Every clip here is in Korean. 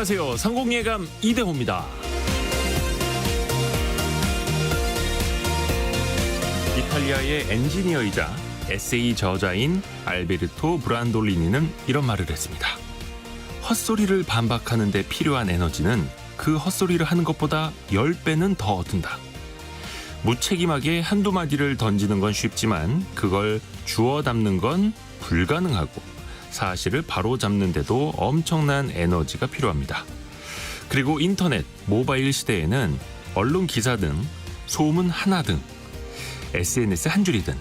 안녕하세요. 성공예감 이대호입니다. 이탈리아의 엔지니어이자 에세이 저자인 알베르토 브란돌리니는 이런 말을 했습니다. 헛소리를 반박하는 데 필요한 에너지는 그 헛소리를 하는 것보다 10배는 더 든다. 무책임하게 한두 마디를 던지는 건 쉽지만 그걸 주워 담는 건 불가능하고 사실을 바로 잡는 데도 엄청난 에너지가 필요합니다. 그리고 인터넷, 모바일 시대에는 언론 기사든 소문 하나든 SNS 한 줄이든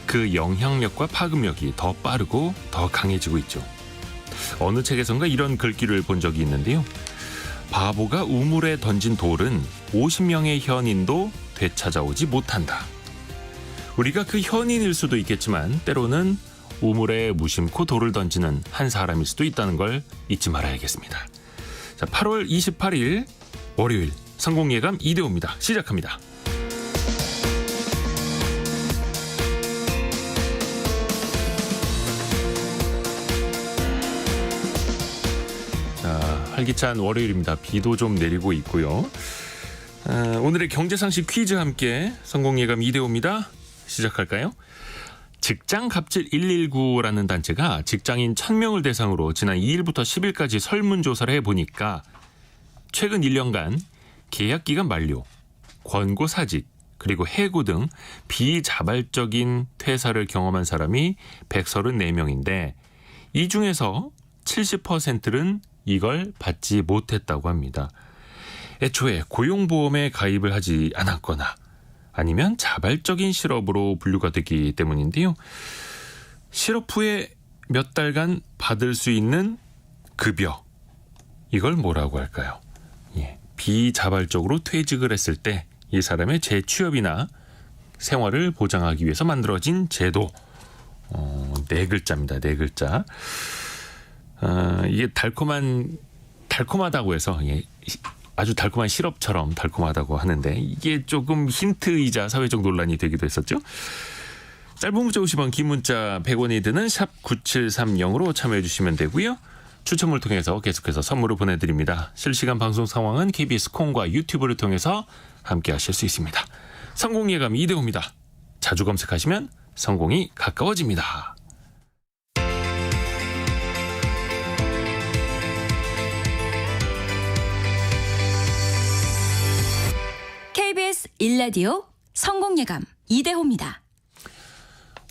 그 영향력과 파급력이 더 빠르고 더 강해지고 있죠. 어느 책에선가 이런 글귀를 본 적이 있는데요. 바보가 우물에 던진 돌은 50명의 현인도 되찾아오지 못한다. 우리가 그 현인일 수도 있겠지만 때로는 우물에 무심코 돌을 던지는 한 사람일 수도 있다는 걸 잊지 말아야겠습니다. 자, 8월 28일 월요일 성공예감 이대호입니다. 시작합니다. 활기찬 월요일입니다. 비도 좀 내리고 있고요. 오늘의 경제상식 퀴즈 함께 성공예감 이대호입니다. 시작할까요? 직장갑질 119라는 단체가 직장인 1000명을 대상으로 지난 2일부터 10일까지 설문조사를 해보니까 최근 1년간 계약기간 만료, 권고사직, 그리고 해고 등 비자발적인 퇴사를 경험한 사람이 134명인데 이 중에서 70%는 이걸 받지 못했다고 합니다. 애초에 고용보험에 가입을 하지 않았거나 아니면 자발적인 실업으로 분류가 되기 때문인데요. 실업 후에 몇 달간 받을 수 있는 급여, 이걸 뭐라고 할까요? 비자발적으로 퇴직을 했을 때 이 사람의 재취업이나 생활을 보장하기 위해서 만들어진 제도. 네 글자입니다. 네 글자. 이게 달콤하다고 해서 아주 달콤한 시럽처럼 달콤하다고 하는데 이게 조금 힌트이자 사회적 논란이 되기도 했었죠. 짧은 문자 50원, 긴 문자 100원이 드는 샵 9730으로 참여해 주시면 되고요. 추첨을 통해서 계속해서 선물을 보내드립니다. 실시간 방송 상황은 KBS 콩과 유튜브를 통해서 함께 하실 수 있습니다. 성공예감 이대호입니다. 자주 검색하시면 성공이 가까워집니다. KBS 1라디오 성공예감 이대호입니다.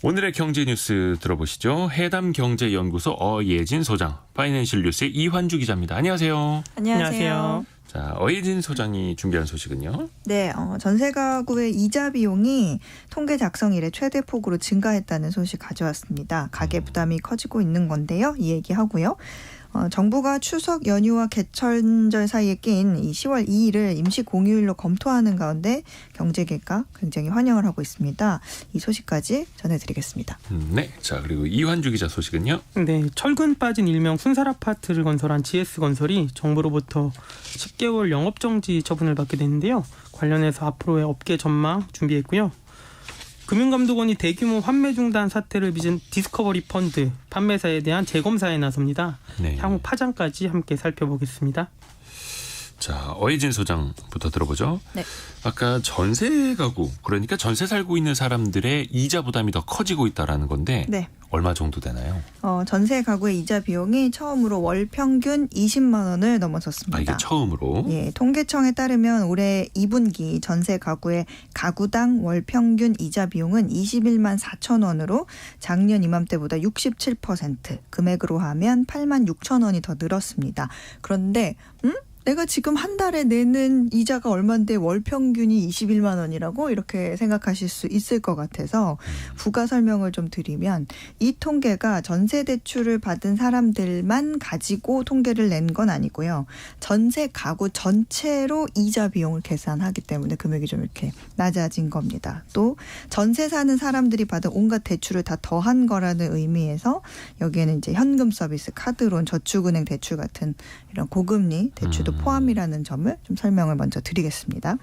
오늘의 경제 뉴스 들어보시죠. 해담경제연구소 어예진 소장, 파이낸셜 뉴스의 이환주 기자입니다. 안녕하세요. 안녕하세요. 자, 어예진 소장이 준비한 소식은요? 네, 전세 가구의 이자 비용이 통계 작성 이래 최대 폭으로 증가했다는 소식 가져왔습니다. 가계 부담이 커지고 있는 건데요. 이 얘기하고요. 정부가 추석 연휴와 개천절 사이에 낀 이 10월 2일을 임시 공휴일로 검토하는 가운데 경제계가 굉장히 환영을 하고 있습니다. 이 소식까지 전해드리겠습니다. 네, 자 그리고 이환주 기자 소식은요? 네, 철근 빠진 일명 순살 아파트를 건설한 GS건설이 정부로부터 10개월 영업정지 처분을 받게 됐는데요. 관련해서 앞으로의 업계 전망 준비했고요. 금융감독원이 대규모 환매 중단 사태를 빚은 디스커버리 펀드 판매사에 대한 재검사에 나섭니다. 네. 향후 파장까지 함께 살펴보겠습니다. 자, 어예진 소장부터 들어보죠. 네. 아까 전세 가구, 그러니까 전세 살고 있는 사람들의 이자 부담이 더 커지고 있다라는 건데 네. 얼마 정도 되나요? 전세 가구의 이자 비용이 처음으로 월 평균 20만 원을 넘어섰습니다. 이게 처음으로? 예, 통계청에 따르면 올해 2분기 전세 가구의 가구당 월 평균 이자 비용은 21만 4천 원으로 작년 이맘때보다 67%, 금액으로 하면 8만 6천 원이 더 늘었습니다. 그런데 내가 지금 한 달에 내는 이자가 얼마인데 월 평균이 21만 원이라고 이렇게 생각하실 수 있을 것 같아서 부가 설명을 좀 드리면 이 통계가 전세 대출을 받은 사람들만 가지고 통계를 낸 건 아니고요. 전세 가구 전체로 이자 비용을 계산하기 때문에 금액이 좀 이렇게 낮아진 겁니다. 또 전세 사는 사람들이 받은 온갖 대출을 다 더한 거라는 의미에서 여기에는 이제 현금 서비스, 카드론, 저축은행 대출 같은 이런 고금리 대출도 포함이라는 점을 좀 설명을 먼저 드리겠습니다.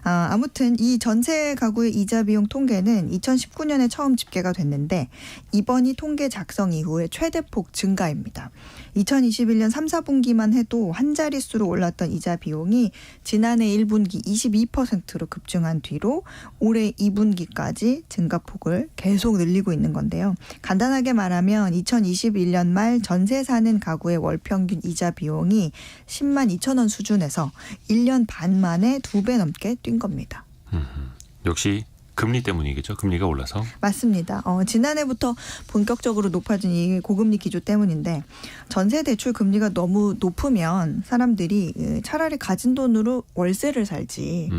아무튼 이 전세 가구의 이자 비용 통계는 2019년에 처음 집계가 됐는데 이번이 통계 작성 이후에 최대폭 증가입니다. 2021년 3, 4분기만 해도 한 자릿수로 올랐던 이자 비용이 지난해 1분기 22%로 급증한 뒤로 올해 2분기까지 증가폭을 계속 늘리고 있는 건데요. 간단하게 말하면 2021년 말 전세 사는 가구의 월 평균 이자 비용이 10만 2천 원 수준에서 1년 반 만에 2배 넘게 뛴 겁니다. 역시 금리 때문이겠죠. 금리가 올라서. 맞습니다. 지난해부터 본격적으로 높아진 이 고금리 기조 때문인데 전세 대출 금리가 너무 높으면 사람들이 차라리 가진 돈으로 월세를 살지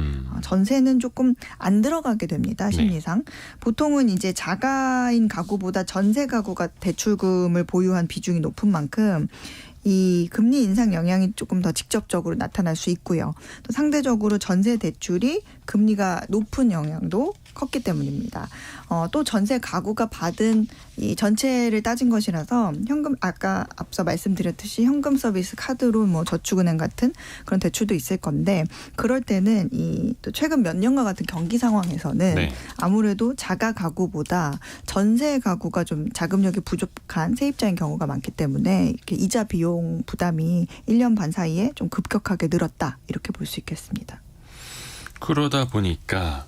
전세는 조금 안 들어가게 됩니다. 심리상. 보통은 이제 자가인 가구보다 전세 가구가 대출금을 보유한 비중이 높은 만큼 이 금리 인상 영향이 조금 더 직접적으로 나타날 수 있고요. 또 상대적으로 전세 대출이 금리가 높은 영향도 컸기 때문입니다. 또 전세 가구가 받은 이 전체를 따진 것이라서 현금 아까 앞서 말씀드렸듯이 현금 서비스 카드로 뭐 저축은행 같은 그런 대출도 있을 건데 그럴 때는 이 또 최근 몇 년과 같은 경기 상황에서는 네. 아무래도 자가 가구보다 전세 가구가 좀 자금력이 부족한 세입자인 경우가 많기 때문에 이렇게 이자 비용 부담이 1년 반 사이에 좀 급격하게 늘었다 이렇게 볼 수 있겠습니다. 그러다 보니까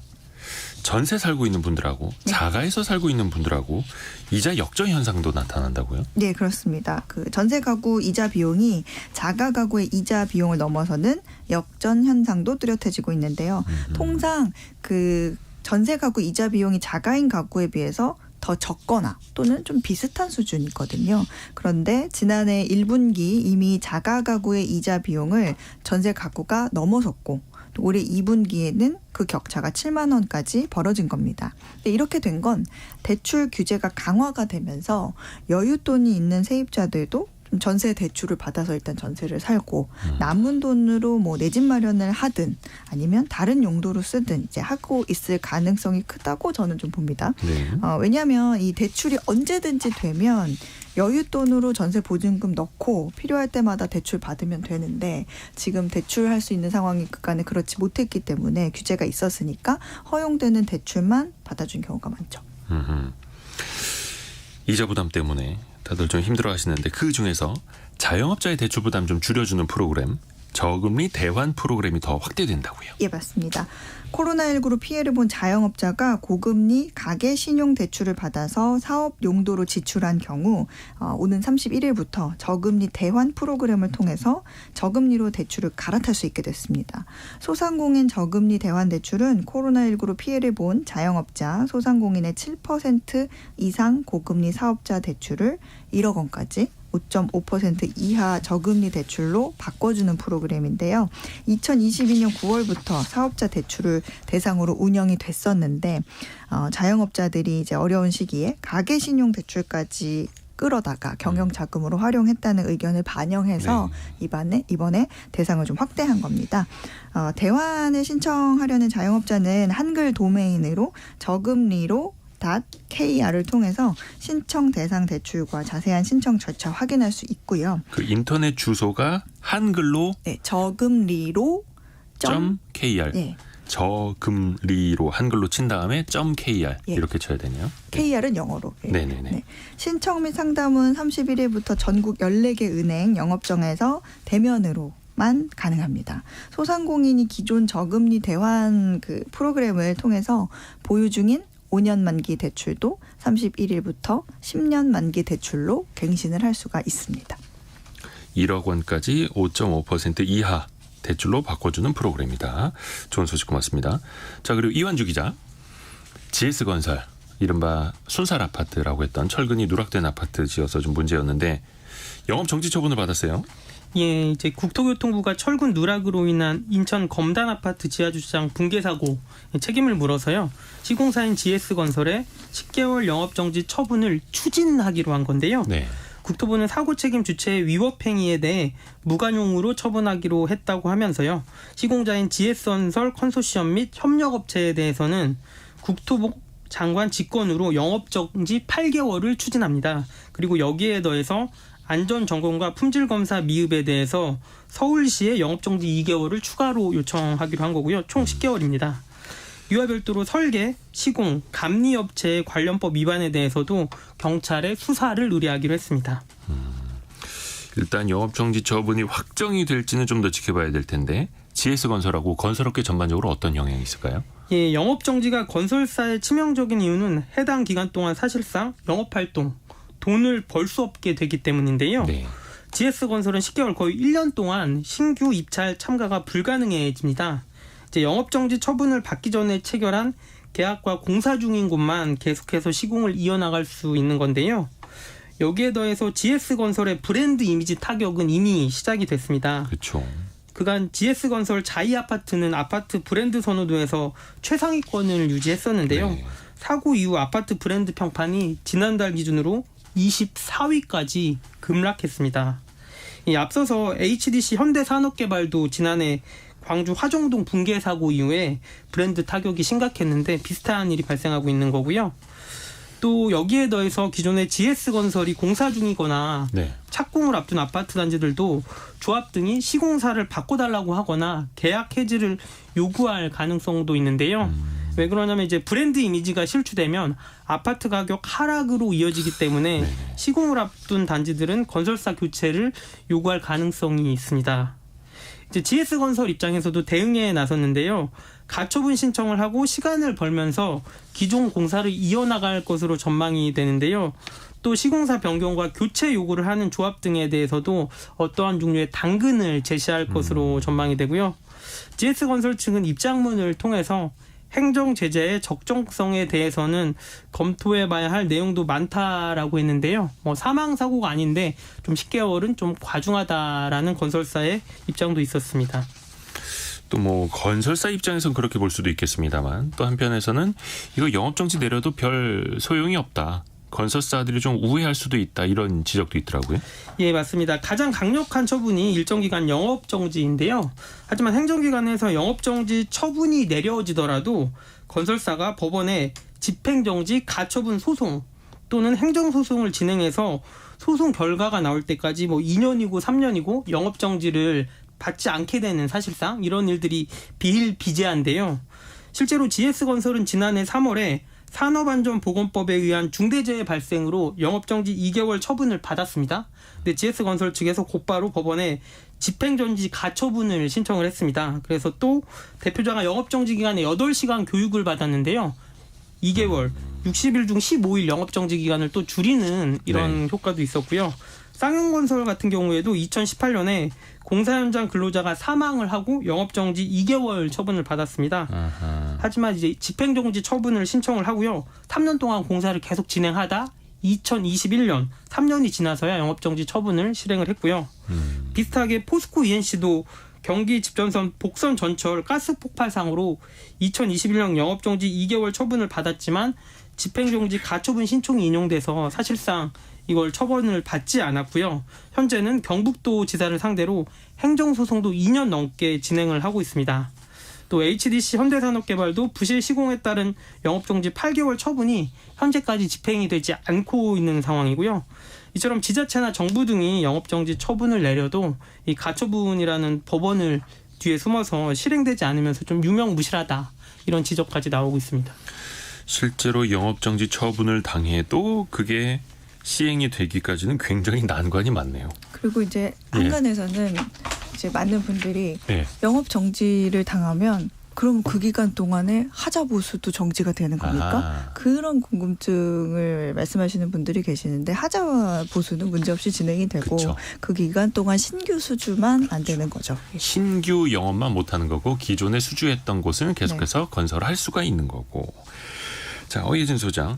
전세 살고 있는 분들하고 자가에서 살고 있는 분들하고 이자 역전 현상도 나타난다고요? 네, 그렇습니다. 그 전세 가구 이자 비용이 자가 가구의 이자 비용을 넘어서는 역전 현상도 뚜렷해지고 있는데요. 통상 그 전세 가구 이자 비용이 자가인 가구에 비해서 더 적거나 또는 좀 비슷한 수준이거든요. 그런데 지난해 1분기 이미 자가 가구의 이자 비용을 전세 가구가 넘어섰고 또 올해 2분기에는 그 격차가 7만 원까지 벌어진 겁니다. 이렇게 된 건 대출 규제가 강화가 되면서 여윳돈이 있는 세입자들도 좀 전세 대출을 받아서 일단 전세를 살고 남은 돈으로 뭐 내 집 마련을 하든 아니면 다른 용도로 쓰든 이제 하고 있을 가능성이 크다고 저는 좀 봅니다. 네. 왜냐하면 이 대출이 언제든지 되면 여윳돈으로 전세 보증금 넣고 필요할 때마다 대출 받으면 되는데 지금 대출할 수 있는 상황이 그간에 그렇지 못했기 때문에 규제가 있었으니까 허용되는 대출만 받아준 경우가 많죠. 이자 부담 때문에 다들 좀 힘들어하시는데 그중에서 자영업자의 대출 부담 좀 줄여주는 프로그램 저금리 대환 프로그램이 더 확대된다고요. 예, 맞습니다. 코로나19로 피해를 본 자영업자가 고금리 가계 신용 대출을 받아서 사업 용도로 지출한 경우 오는 31일부터 저금리 대환 프로그램을 통해서 저금리로 대출을 갈아탈 수 있게 됐습니다. 소상공인 저금리 대환 대출은 코로나19로 피해를 본 자영업자, 소상공인의 7% 이상 고금리 사업자 대출을 1억 원까지 5.5% 이하 저금리 대출로 바꿔주는 프로그램인데요. 2022년 9월부터 사업자 대출을 대상으로 운영이 됐었는데 자영업자들이 이제 어려운 시기에 가계 신용 대출까지 끌어다가 경영 자금으로 활용했다는 의견을 반영해서 이번에 대상을 좀 확대한 겁니다. 대환을 신청하려는 자영업자는 한글 도메인으로 저금리로 .kr을 통해서 신청 대상 대출과 자세한 신청 절차 확인할 수 있고요. 그 인터넷 주소가 한글로 네, 저금리로 .kr 네. 저금리로 한글로 친 다음에 .kr 예. 이렇게 쳐야 되네요. KR은 영어로. 예. 네네네. 네. 신청 및 상담은 31일부터 전국 14개 은행 영업정에서 대면으로만 가능합니다. 소상공인이 기존 저금리 대환 그 프로그램을 통해서 보유 중인 5년 만기 대출도 31일부터 10년 만기 대출로 갱신을 할 수가 있습니다. 1억 원까지 5.5% 이하 대출로 바꿔주는 프로그램이다. 좋은 소식 고맙습니다. 자, 그리고 이완주 기자. GS건설, 이른바 순살 아파트라고 했던 철근이 누락된 아파트 지어서 좀 문제였는데 영업 정지 처분을 받았어요. 예, 이제 국토교통부가 철근 누락으로 인한 인천 검단 아파트 지하주차장 붕괴 사고 책임을 물어서요. 시공사인 GS건설에 10개월 영업정지 처분을 추진하기로 한 건데요. 네. 국토부는 사고 책임 주체의 위법 행위에 대해 무관용으로 처분하기로 했다고 하면서요. 시공자인 GS건설 컨소시엄 및 협력업체에 대해서는 국토부 장관 직권으로 영업정지 8개월을 추진합니다. 그리고 여기에 더해서 안전점검과 품질검사 미흡에 대해서 서울시에 영업정지 2개월을 추가로 요청하기로 한 거고요. 총 10개월입니다. 이와 별도로 설계, 시공, 감리업체의 관련법 위반에 대해서도 경찰에 수사를 의뢰하기로 했습니다. 일단 영업정지 처분이 확정이 될지는 좀 더 지켜봐야 될 텐데 GS건설하고 건설업계 전반적으로 어떤 영향이 있을까요? 예, 영업정지가 건설사의 치명적인 이유는 해당 기간 동안 사실상 영업활동, 돈을 벌 수 없게 되기 때문인데요. 네. GS건설은 10개월 거의 1년 동안 신규 입찰 참가가 불가능해집니다. 이제 영업정지 처분을 받기 전에 체결한 계약과 공사 중인 곳만 계속해서 시공을 이어나갈 수 있는 건데요. 여기에 더해서 GS건설의 브랜드 이미지 타격은 이미 시작이 됐습니다. 그렇죠. 그간 GS건설 자이아파트는 아파트 브랜드 선호도에서 최상위권을 유지했었는데요. 네. 사고 이후 아파트 브랜드 평판이 지난달 기준으로 24위까지 급락했습니다. 앞서서 HDC 현대산업개발도 지난해 광주 화정동 붕괴 사고 이후에 브랜드 타격이 심각했는데 비슷한 일이 발생하고 있는 거고요. 또 여기에 더해서 기존의 GS건설이 공사 중이거나 네. 착공을 앞둔 아파트 단지들도 조합 등이 시공사를 바꿔달라고 하거나 계약 해지를 요구할 가능성도 있는데요. 왜 그러냐면 이제 브랜드 이미지가 실추되면 아파트 가격 하락으로 이어지기 때문에 네. 시공을 앞둔 단지들은 건설사 교체를 요구할 가능성이 있습니다. 이제 GS건설 입장에서도 대응에 나섰는데요. 가처분 신청을 하고 시간을 벌면서 기존 공사를 이어나갈 것으로 전망이 되는데요. 또 시공사 변경과 교체 요구를 하는 조합 등에 대해서도 어떠한 종류의 당근을 제시할 것으로 전망이 되고요. GS건설 측은 입장문을 통해서 행정 제재의 적정성에 대해서는 검토해봐야 할 내용도 많다라고 했는데요. 사망 사고가 아닌데 좀 10개월은 좀 과중하다라는 건설사의 입장도 있었습니다. 또 뭐 건설사 입장에서는 그렇게 볼 수도 있겠습니다만 또 한편에서는 이거 영업정지 내려도 별 소용이 없다. 건설사들이 좀 우회할 수도 있다. 이런 지적도 있더라고요. 예, 맞습니다. 가장 강력한 처분이 일정 기간 영업정지인데요. 하지만 행정기관에서 영업정지 처분이 내려지더라도 건설사가 법원에 집행정지 가처분 소송 또는 행정소송을 진행해서 소송 결과가 나올 때까지 2년이고 3년이고 영업정지를 받지 않게 되는 사실상 이런 일들이 비일비재한데요. 실제로 GS건설은 지난해 3월에 산업안전보건법에 의한 중대재해 발생으로 영업정지 2개월 처분을 받았습니다. 근데 GS건설 측에서 곧바로 법원에 집행정지 가처분을 신청을 했습니다. 그래서 또 대표자가 영업정지 기간에 8시간 교육을 받았는데요. 2개월, 60일 중 15일 영업정지 기간을 또 줄이는 이런 효과도 있었고요. 쌍용건설 같은 경우에도 2018년에 공사 현장 근로자가 사망을 하고 영업정지 2개월 처분을 받았습니다. 아하. 하지만 이제 집행정지 처분을 신청을 하고요. 3년 동안 공사를 계속 진행하다 2021년 3년이 지나서야 영업정지 처분을 실행을 했고요. 비슷하게 포스코 ENC도 경기 집전선 복선 전철 가스 폭발상으로 2021년 영업정지 2개월 처분을 받았지만 집행정지 가처분 신청이 인용돼서 사실상 이걸 처분을 받지 않았고요. 현재는 경북도 지사를 상대로 행정소송도 2년 넘게 진행을 하고 있습니다. 또 HDC 현대산업개발도 부실 시공에 따른 영업정지 8개월 처분이 현재까지 집행이 되지 않고 있는 상황이고요. 이처럼 지자체나 정부 등이 영업정지 처분을 내려도 이 가처분이라는 법원을 뒤에 숨어서 실행되지 않으면서 좀 유명무실하다 이런 지적까지 나오고 있습니다. 실제로 영업정지 처분을 당해도 그게 시행이 되기까지는 굉장히 난관이 많네요. 그리고 이제 한간에서는 이제 많은 분들이 예. 영업 정지를 당하면 그럼 그 기간 동안에 하자 보수도 정지가 되는 겁니까? 아하. 그런 궁금증을 말씀하시는 분들이 계시는데 하자 보수는 문제없이 진행이 되고 그쵸. 그 기간 동안 신규 수주만 안 되는 거죠. 신규 영업만 못하는 거고 기존에 수주했던 곳은 계속해서 건설을 할 수가 있는 거고. 자, 어예진 소장.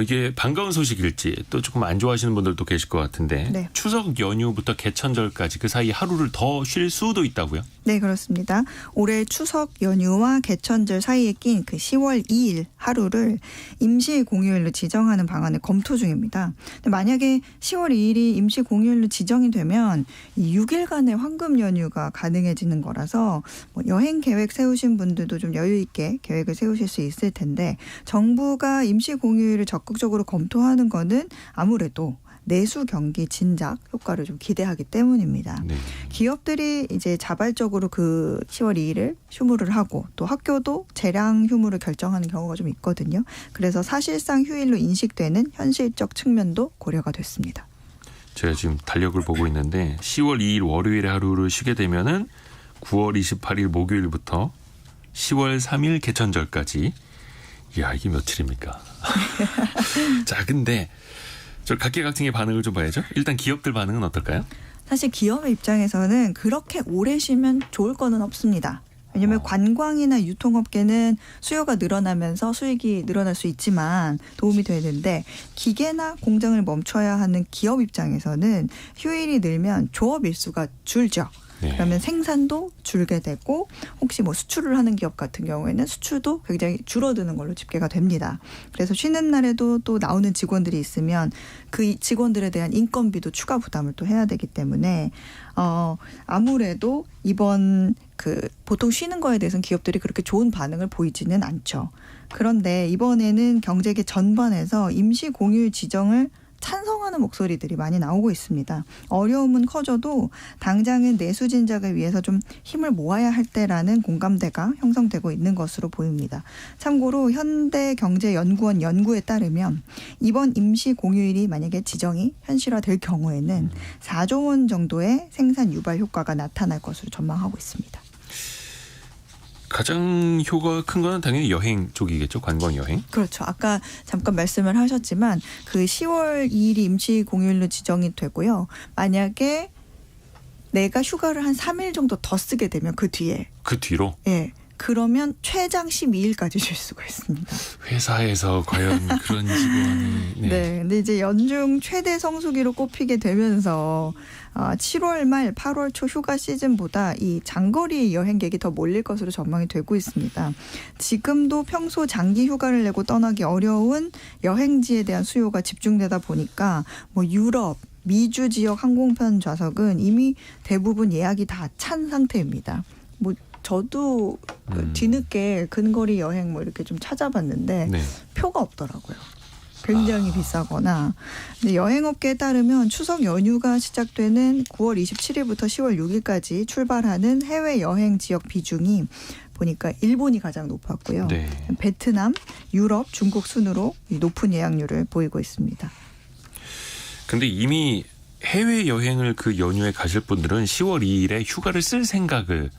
이게 반가운 소식일지 또 조금 안 좋아하시는 분들도 계실 것 같은데 네. 추석 연휴부터 개천절까지 그 사이 하루를 더 쉴 수도 있다고요? 네, 그렇습니다. 올해 추석 연휴와 개천절 사이에 낀 그 10월 2일 하루를 임시 공휴일로 지정하는 방안을 검토 중입니다. 근데 만약에 10월 2일이 임시 공휴일로 지정이 되면 이 6일간의 황금 연휴가 가능해지는 거라서 뭐 여행 계획 세우신 분들도 좀 여유 있게 계획을 세우실 수 있을 텐데 정부가 임시 공휴일을 적극적으로 검토하는 거는 아무래도 내수 경기 진작 효과를 좀 기대하기 때문입니다. 네. 기업들이 이제 자발적으로 그 10월 2일을 휴무를 하고 또 학교도 재량 휴무를 결정하는 경우가 좀 있거든요. 그래서 사실상 휴일로 인식되는 현실적 측면도 고려가 됐습니다. 제가 지금 달력을 보고 있는데 10월 2일 월요일에 하루를 쉬게 되면은 9월 28일 목요일부터 10월 3일 개천절까지. 이야, 이게 며칠입니까? 자, 근데 저 각계각층의 반응을 좀 봐야죠. 일단 기업들 반응은 어떨까요? 사실 기업의 입장에서는 그렇게 오래 쉬면 좋을 거는 없습니다. 왜냐하면 관광이나 유통업계는 수요가 늘어나면서 수익이 늘어날 수 있지만 도움이 되는데 기계나 공장을 멈춰야 하는 기업 입장에서는 휴일이 늘면 조업 일수가 줄죠. 네. 그러면 생산도 줄게 되고 혹시 뭐 수출을 하는 기업 같은 경우에는 수출도 굉장히 줄어드는 걸로 집계가 됩니다. 그래서 쉬는 날에도 또 나오는 직원들이 있으면 그 직원들에 대한 인건비도 추가 부담을 또 해야 되기 때문에 아무래도 이번 보통 쉬는 거에 대해서는 기업들이 그렇게 좋은 반응을 보이지는 않죠. 그런데 이번에는 경제계 전반에서 임시 공휴일 지정을 찬성하는 목소리들이 많이 나오고 있습니다. 어려움은 커져도 당장은 내수 진작을 위해서 좀 힘을 모아야 할 때라는 공감대가 형성되고 있는 것으로 보입니다. 참고로 현대경제연구원 연구에 따르면 이번 임시 공휴일이 만약에 지정이 현실화될 경우에는 4조 원 정도의 생산 유발 효과가 나타날 것으로 전망하고 있습니다. 가장 효과가 큰 거는 당연히 여행 쪽이겠죠. 관광 여행. 그렇죠. 아까 잠깐 말씀을 하셨지만 그 10월 2일이 임시 공휴일로 지정이 되고요. 만약에 내가 휴가를 한 3일 정도 더 쓰게 되면 그 뒤로 예. 그러면 최장 12일까지 쉴 수가 있습니다. 회사에서 과연 그런 직원이 네. 근데 이제 연중 최대 성수기로 꼽히게 되면서 7월 말 8월 초 휴가 시즌보다 이 장거리 여행객이 더 몰릴 것으로 전망이 되고 있습니다. 지금도 평소 장기 휴가를 내고 떠나기 어려운 여행지에 대한 수요가 집중되다 보니까 뭐 유럽, 미주 지역 항공편 좌석은 이미 대부분 예약이 다 찬 상태입니다. 뭐 저도 뒤늦게 근거리 여행 뭐 이렇게 좀 찾아봤는데 네. 표가 없더라고요. 굉장히 비싸거나. 근데 여행업계에 따르면 추석 연휴가 시작되는 9월 27일부터 10월 6일까지 출발하는 해외여행 지역 비중이 보니까 일본이 가장 높았고요. 네. 베트남, 유럽, 중국 순으로 높은 예약률을 보이고 있습니다. 근데 이미 해외여행을 그 연휴에 가실 분들은 10월 2일에 휴가를 쓸 생각을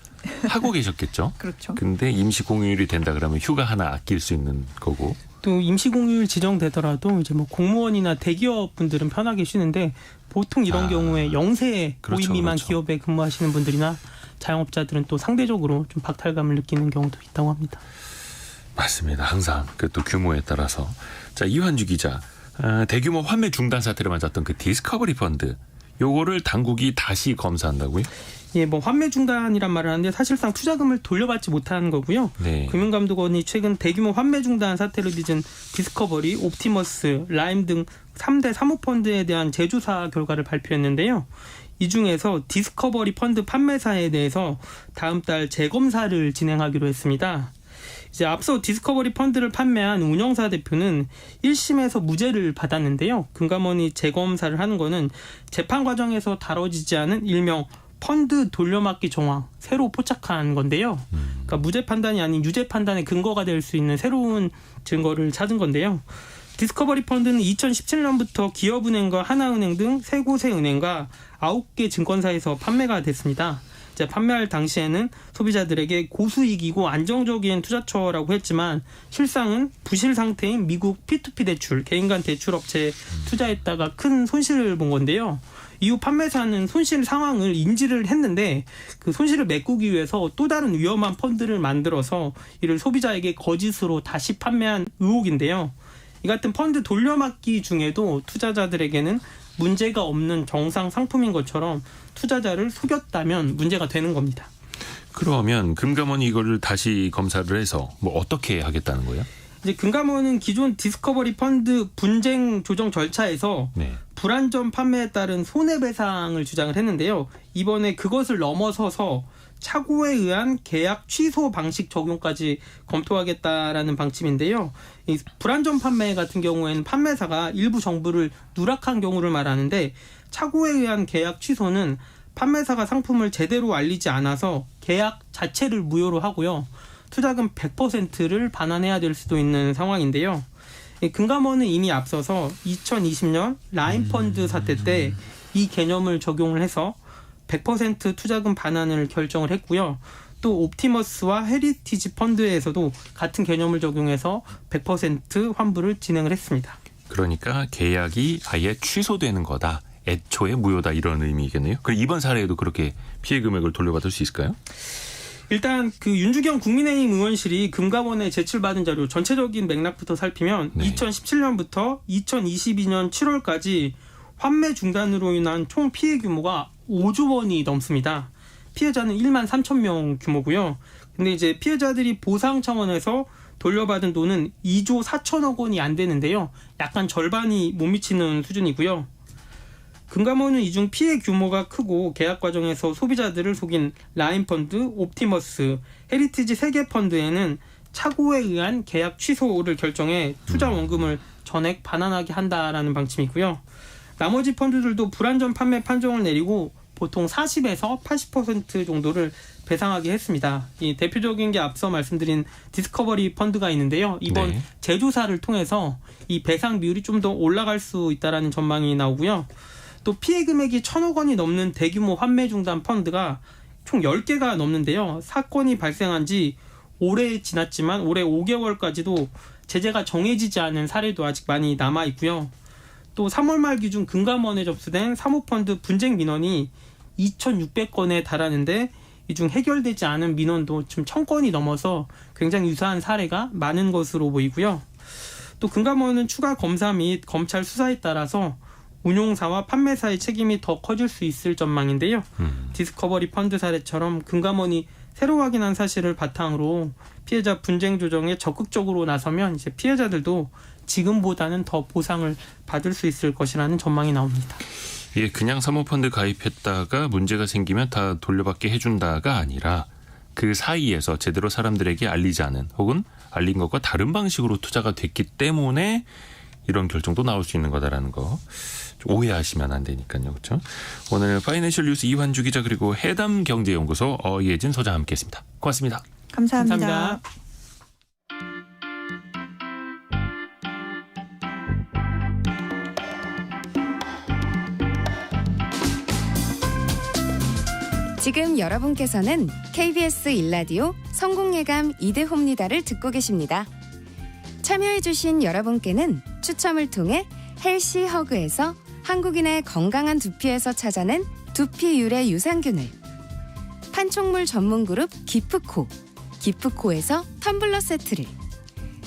하고 계셨겠죠. 그렇죠. 근데 임시 공휴일이 된다 그러면 휴가 하나 아낄 수 있는 거고. 또 임시 공휴일 지정되더라도 이제 뭐 공무원이나 대기업 분들은 편하게 쉬는데 보통 이런 경우에 영세 그렇죠, 고임 미만 그렇죠. 기업에 근무하시는 분들이나 자영업자들은 또 상대적으로 좀 박탈감을 느끼는 경우도 있다고 합니다. 맞습니다. 항상 그 또 규모에 따라서. 자, 이환주 기자. 대규모 환매 중단 사태를 맞았던 그 디스커버리 펀드. 요거를 당국이 다시 검사한다고요? 예, 뭐 환매 중단이란 말을 하는데 사실상 투자금을 돌려받지 못하는 거고요. 네. 금융감독원이 최근 대규모 환매 중단 사태를 빚은 디스커버리, 옵티머스, 라임 등 3대 사모펀드에 대한 재조사 결과를 발표했는데요. 이 중에서 디스커버리 펀드 판매사에 대해서 다음 달 재검사를 진행하기로 했습니다. 이제 앞서 디스커버리 펀드를 판매한 운영사 대표는 1심에서 무죄를 받았는데요. 금감원이 재검사를 하는 거는 재판 과정에서 다뤄지지 않은 일명 펀드 돌려막기 정황, 새로 포착한 건데요. 그러니까 무죄 판단이 아닌 유죄 판단의 근거가 될 수 있는 새로운 증거를 찾은 건데요. 디스커버리 펀드는 2017년부터 기업은행과 하나은행 등 3곳의 은행과 9개 증권사에서 판매가 됐습니다. 이제 판매할 당시에는 소비자들에게 고수익이고 안정적인 투자처라고 했지만 실상은 부실 상태인 미국 P2P 대출, 개인 간 대출 업체에 투자했다가 큰 손실을 본 건데요. 이후 판매사는 손실 상황을 인지를 했는데 그 손실을 메꾸기 위해서 또 다른 위험한 펀드를 만들어서 이를 소비자에게 거짓으로 다시 판매한 의혹인데요. 이 같은 펀드 돌려막기 중에도 투자자들에게는 문제가 없는 정상 상품인 것처럼 투자자를 속였다면 문제가 되는 겁니다. 그러면 금감원이 이거를 다시 검사를 해서 뭐 어떻게 하겠다는 거예요? 이제 금감원은 기존 디스커버리 펀드 분쟁 조정 절차에서 네. 불안전 판매에 따른 손해배상을 주장을 했는데요. 이번에 그것을 넘어서서 착오에 의한 계약 취소 방식 적용까지 검토하겠다라는 방침인데요. 이 불안전 판매 같은 경우에는 판매사가 일부 정보를 누락한 경우를 말하는데 착오에 의한 계약 취소는 판매사가 상품을 제대로 알리지 않아서 계약 자체를 무효로 하고요. 투자금 100%를 반환해야 될 수도 있는 상황인데요. 금감원은 이미 앞서서 2020년 라인펀드 사태 때 이 개념을 적용을 해서 100% 투자금 반환을 결정을 했고요. 또 옵티머스와 헤리티지 펀드에서도 같은 개념을 적용해서 100% 환불을 진행을 했습니다. 그러니까 계약이 아예 취소되는 거다. 애초에 무효다 이런 의미겠네요. 그럼 이번 사례에도 그렇게 피해 금액을 돌려받을 수 있을까요? 일단 그 윤주경 국민의힘 의원실이 금감원에 제출받은 자료 전체적인 맥락부터 살피면 네. 2017년부터 2022년 7월까지 환매 중단으로 인한 총 피해 규모가 5조 원이 넘습니다. 피해자는 1만 3천 명 규모고요. 근데 이제 피해자들이 보상 차원에서 돌려받은 돈은 2조 4천억 원이 안 되는데요. 약간 절반이 못 미치는 수준이고요. 금감원은 이중 피해 규모가 크고 계약 과정에서 소비자들을 속인 라인펀드, 옵티머스, 헤리티지 3개 펀드에는 착오에 의한 계약 취소를 결정해 투자 원금을 전액 반환하게 한다라는 방침이고요. 나머지 펀드들도 불안전 판매 판정을 내리고 보통 40에서 80% 정도를 배상하게 했습니다. 이 대표적인 게 앞서 말씀드린 디스커버리 펀드가 있는데요. 이번 네. 재조사를 통해서 이 배상 비율이 좀 더 올라갈 수 있다라는 전망이 나오고요. 또 피해 금액이 1,000억 원이 넘는 대규모 환매 중단 펀드가 총 10개가 넘는데요. 사건이 발생한 지 올해 지났지만 올해 5개월까지도 제재가 정해지지 않은 사례도 아직 많이 남아 있고요. 또 3월 말 기준 금감원에 접수된 사모펀드 분쟁 민원이 2,600건에 달하는데 이 중 해결되지 않은 민원도 지금 1,000건이 넘어서 굉장히 유사한 사례가 많은 것으로 보이고요. 또 금감원은 추가 검사 및 검찰 수사에 따라서 운용사와 판매사의 책임이 더 커질 수 있을 전망인데요. 디스커버리 펀드 사례처럼 금감원이 새로 확인한 사실을 바탕으로 피해자 분쟁 조정에 적극적으로 나서면 이제 피해자들도 지금보다는 더 보상을 받을 수 있을 것이라는 전망이 나옵니다. 예, 그냥 사모펀드 가입했다가 문제가 생기면 다 돌려받게 해준다가 아니라 그 사이에서 제대로 사람들에게 알리지 않은 혹은 알린 것과 다른 방식으로 투자가 됐기 때문에 이런 결정도 나올 수 있는 거다라는 거 오해하시면 안 되니까요. 그렇죠? 오늘 파이낸셜 뉴스 이환주 기자 그리고 해담경제연구소 어예진 소장 함께했습니다. 고맙습니다. 감사합니다. 감사합니다. 지금 여러분께서는 KBS 일라디오 성공예감 이대호입니다를 듣고 계십니다. 참여해주신 여러분께는 추첨을 통해 헬시 허그에서 한국인의 건강한 두피에서 찾아낸 두피 유래 유산균을, 판촉물 전문 그룹 기프코, 기프코에서 텀블러 세트를,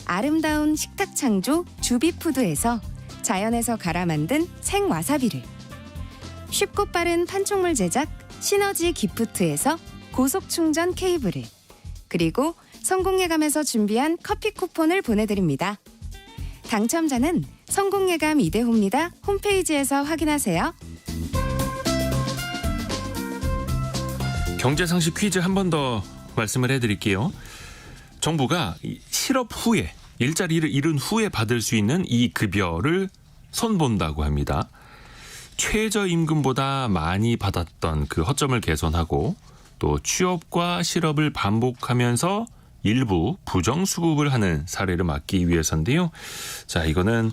아름다운 식탁 창조 주비푸드에서 자연에서 갈아 만든 생와사비를, 쉽고 빠른 판촉물 제작 시너지 기프트에서 고속 충전 케이블을, 그리고 성공예감에서 준비한 커피 쿠폰을 보내드립니다. 당첨자는 성공예감 이대호입니다 홈페이지에서 확인하세요. 경제상식 퀴즈 한 번 더 말씀을 해드릴게요. 정부가 실업 후에 일자리를 잃은 후에 받을 수 있는 이 급여를 손본다고 합니다. 최저임금보다 많이 받았던 그 허점을 개선하고 또 취업과 실업을 반복하면서 일부 부정수급을 하는 사례를 막기 위해서인데요. 자, 이거는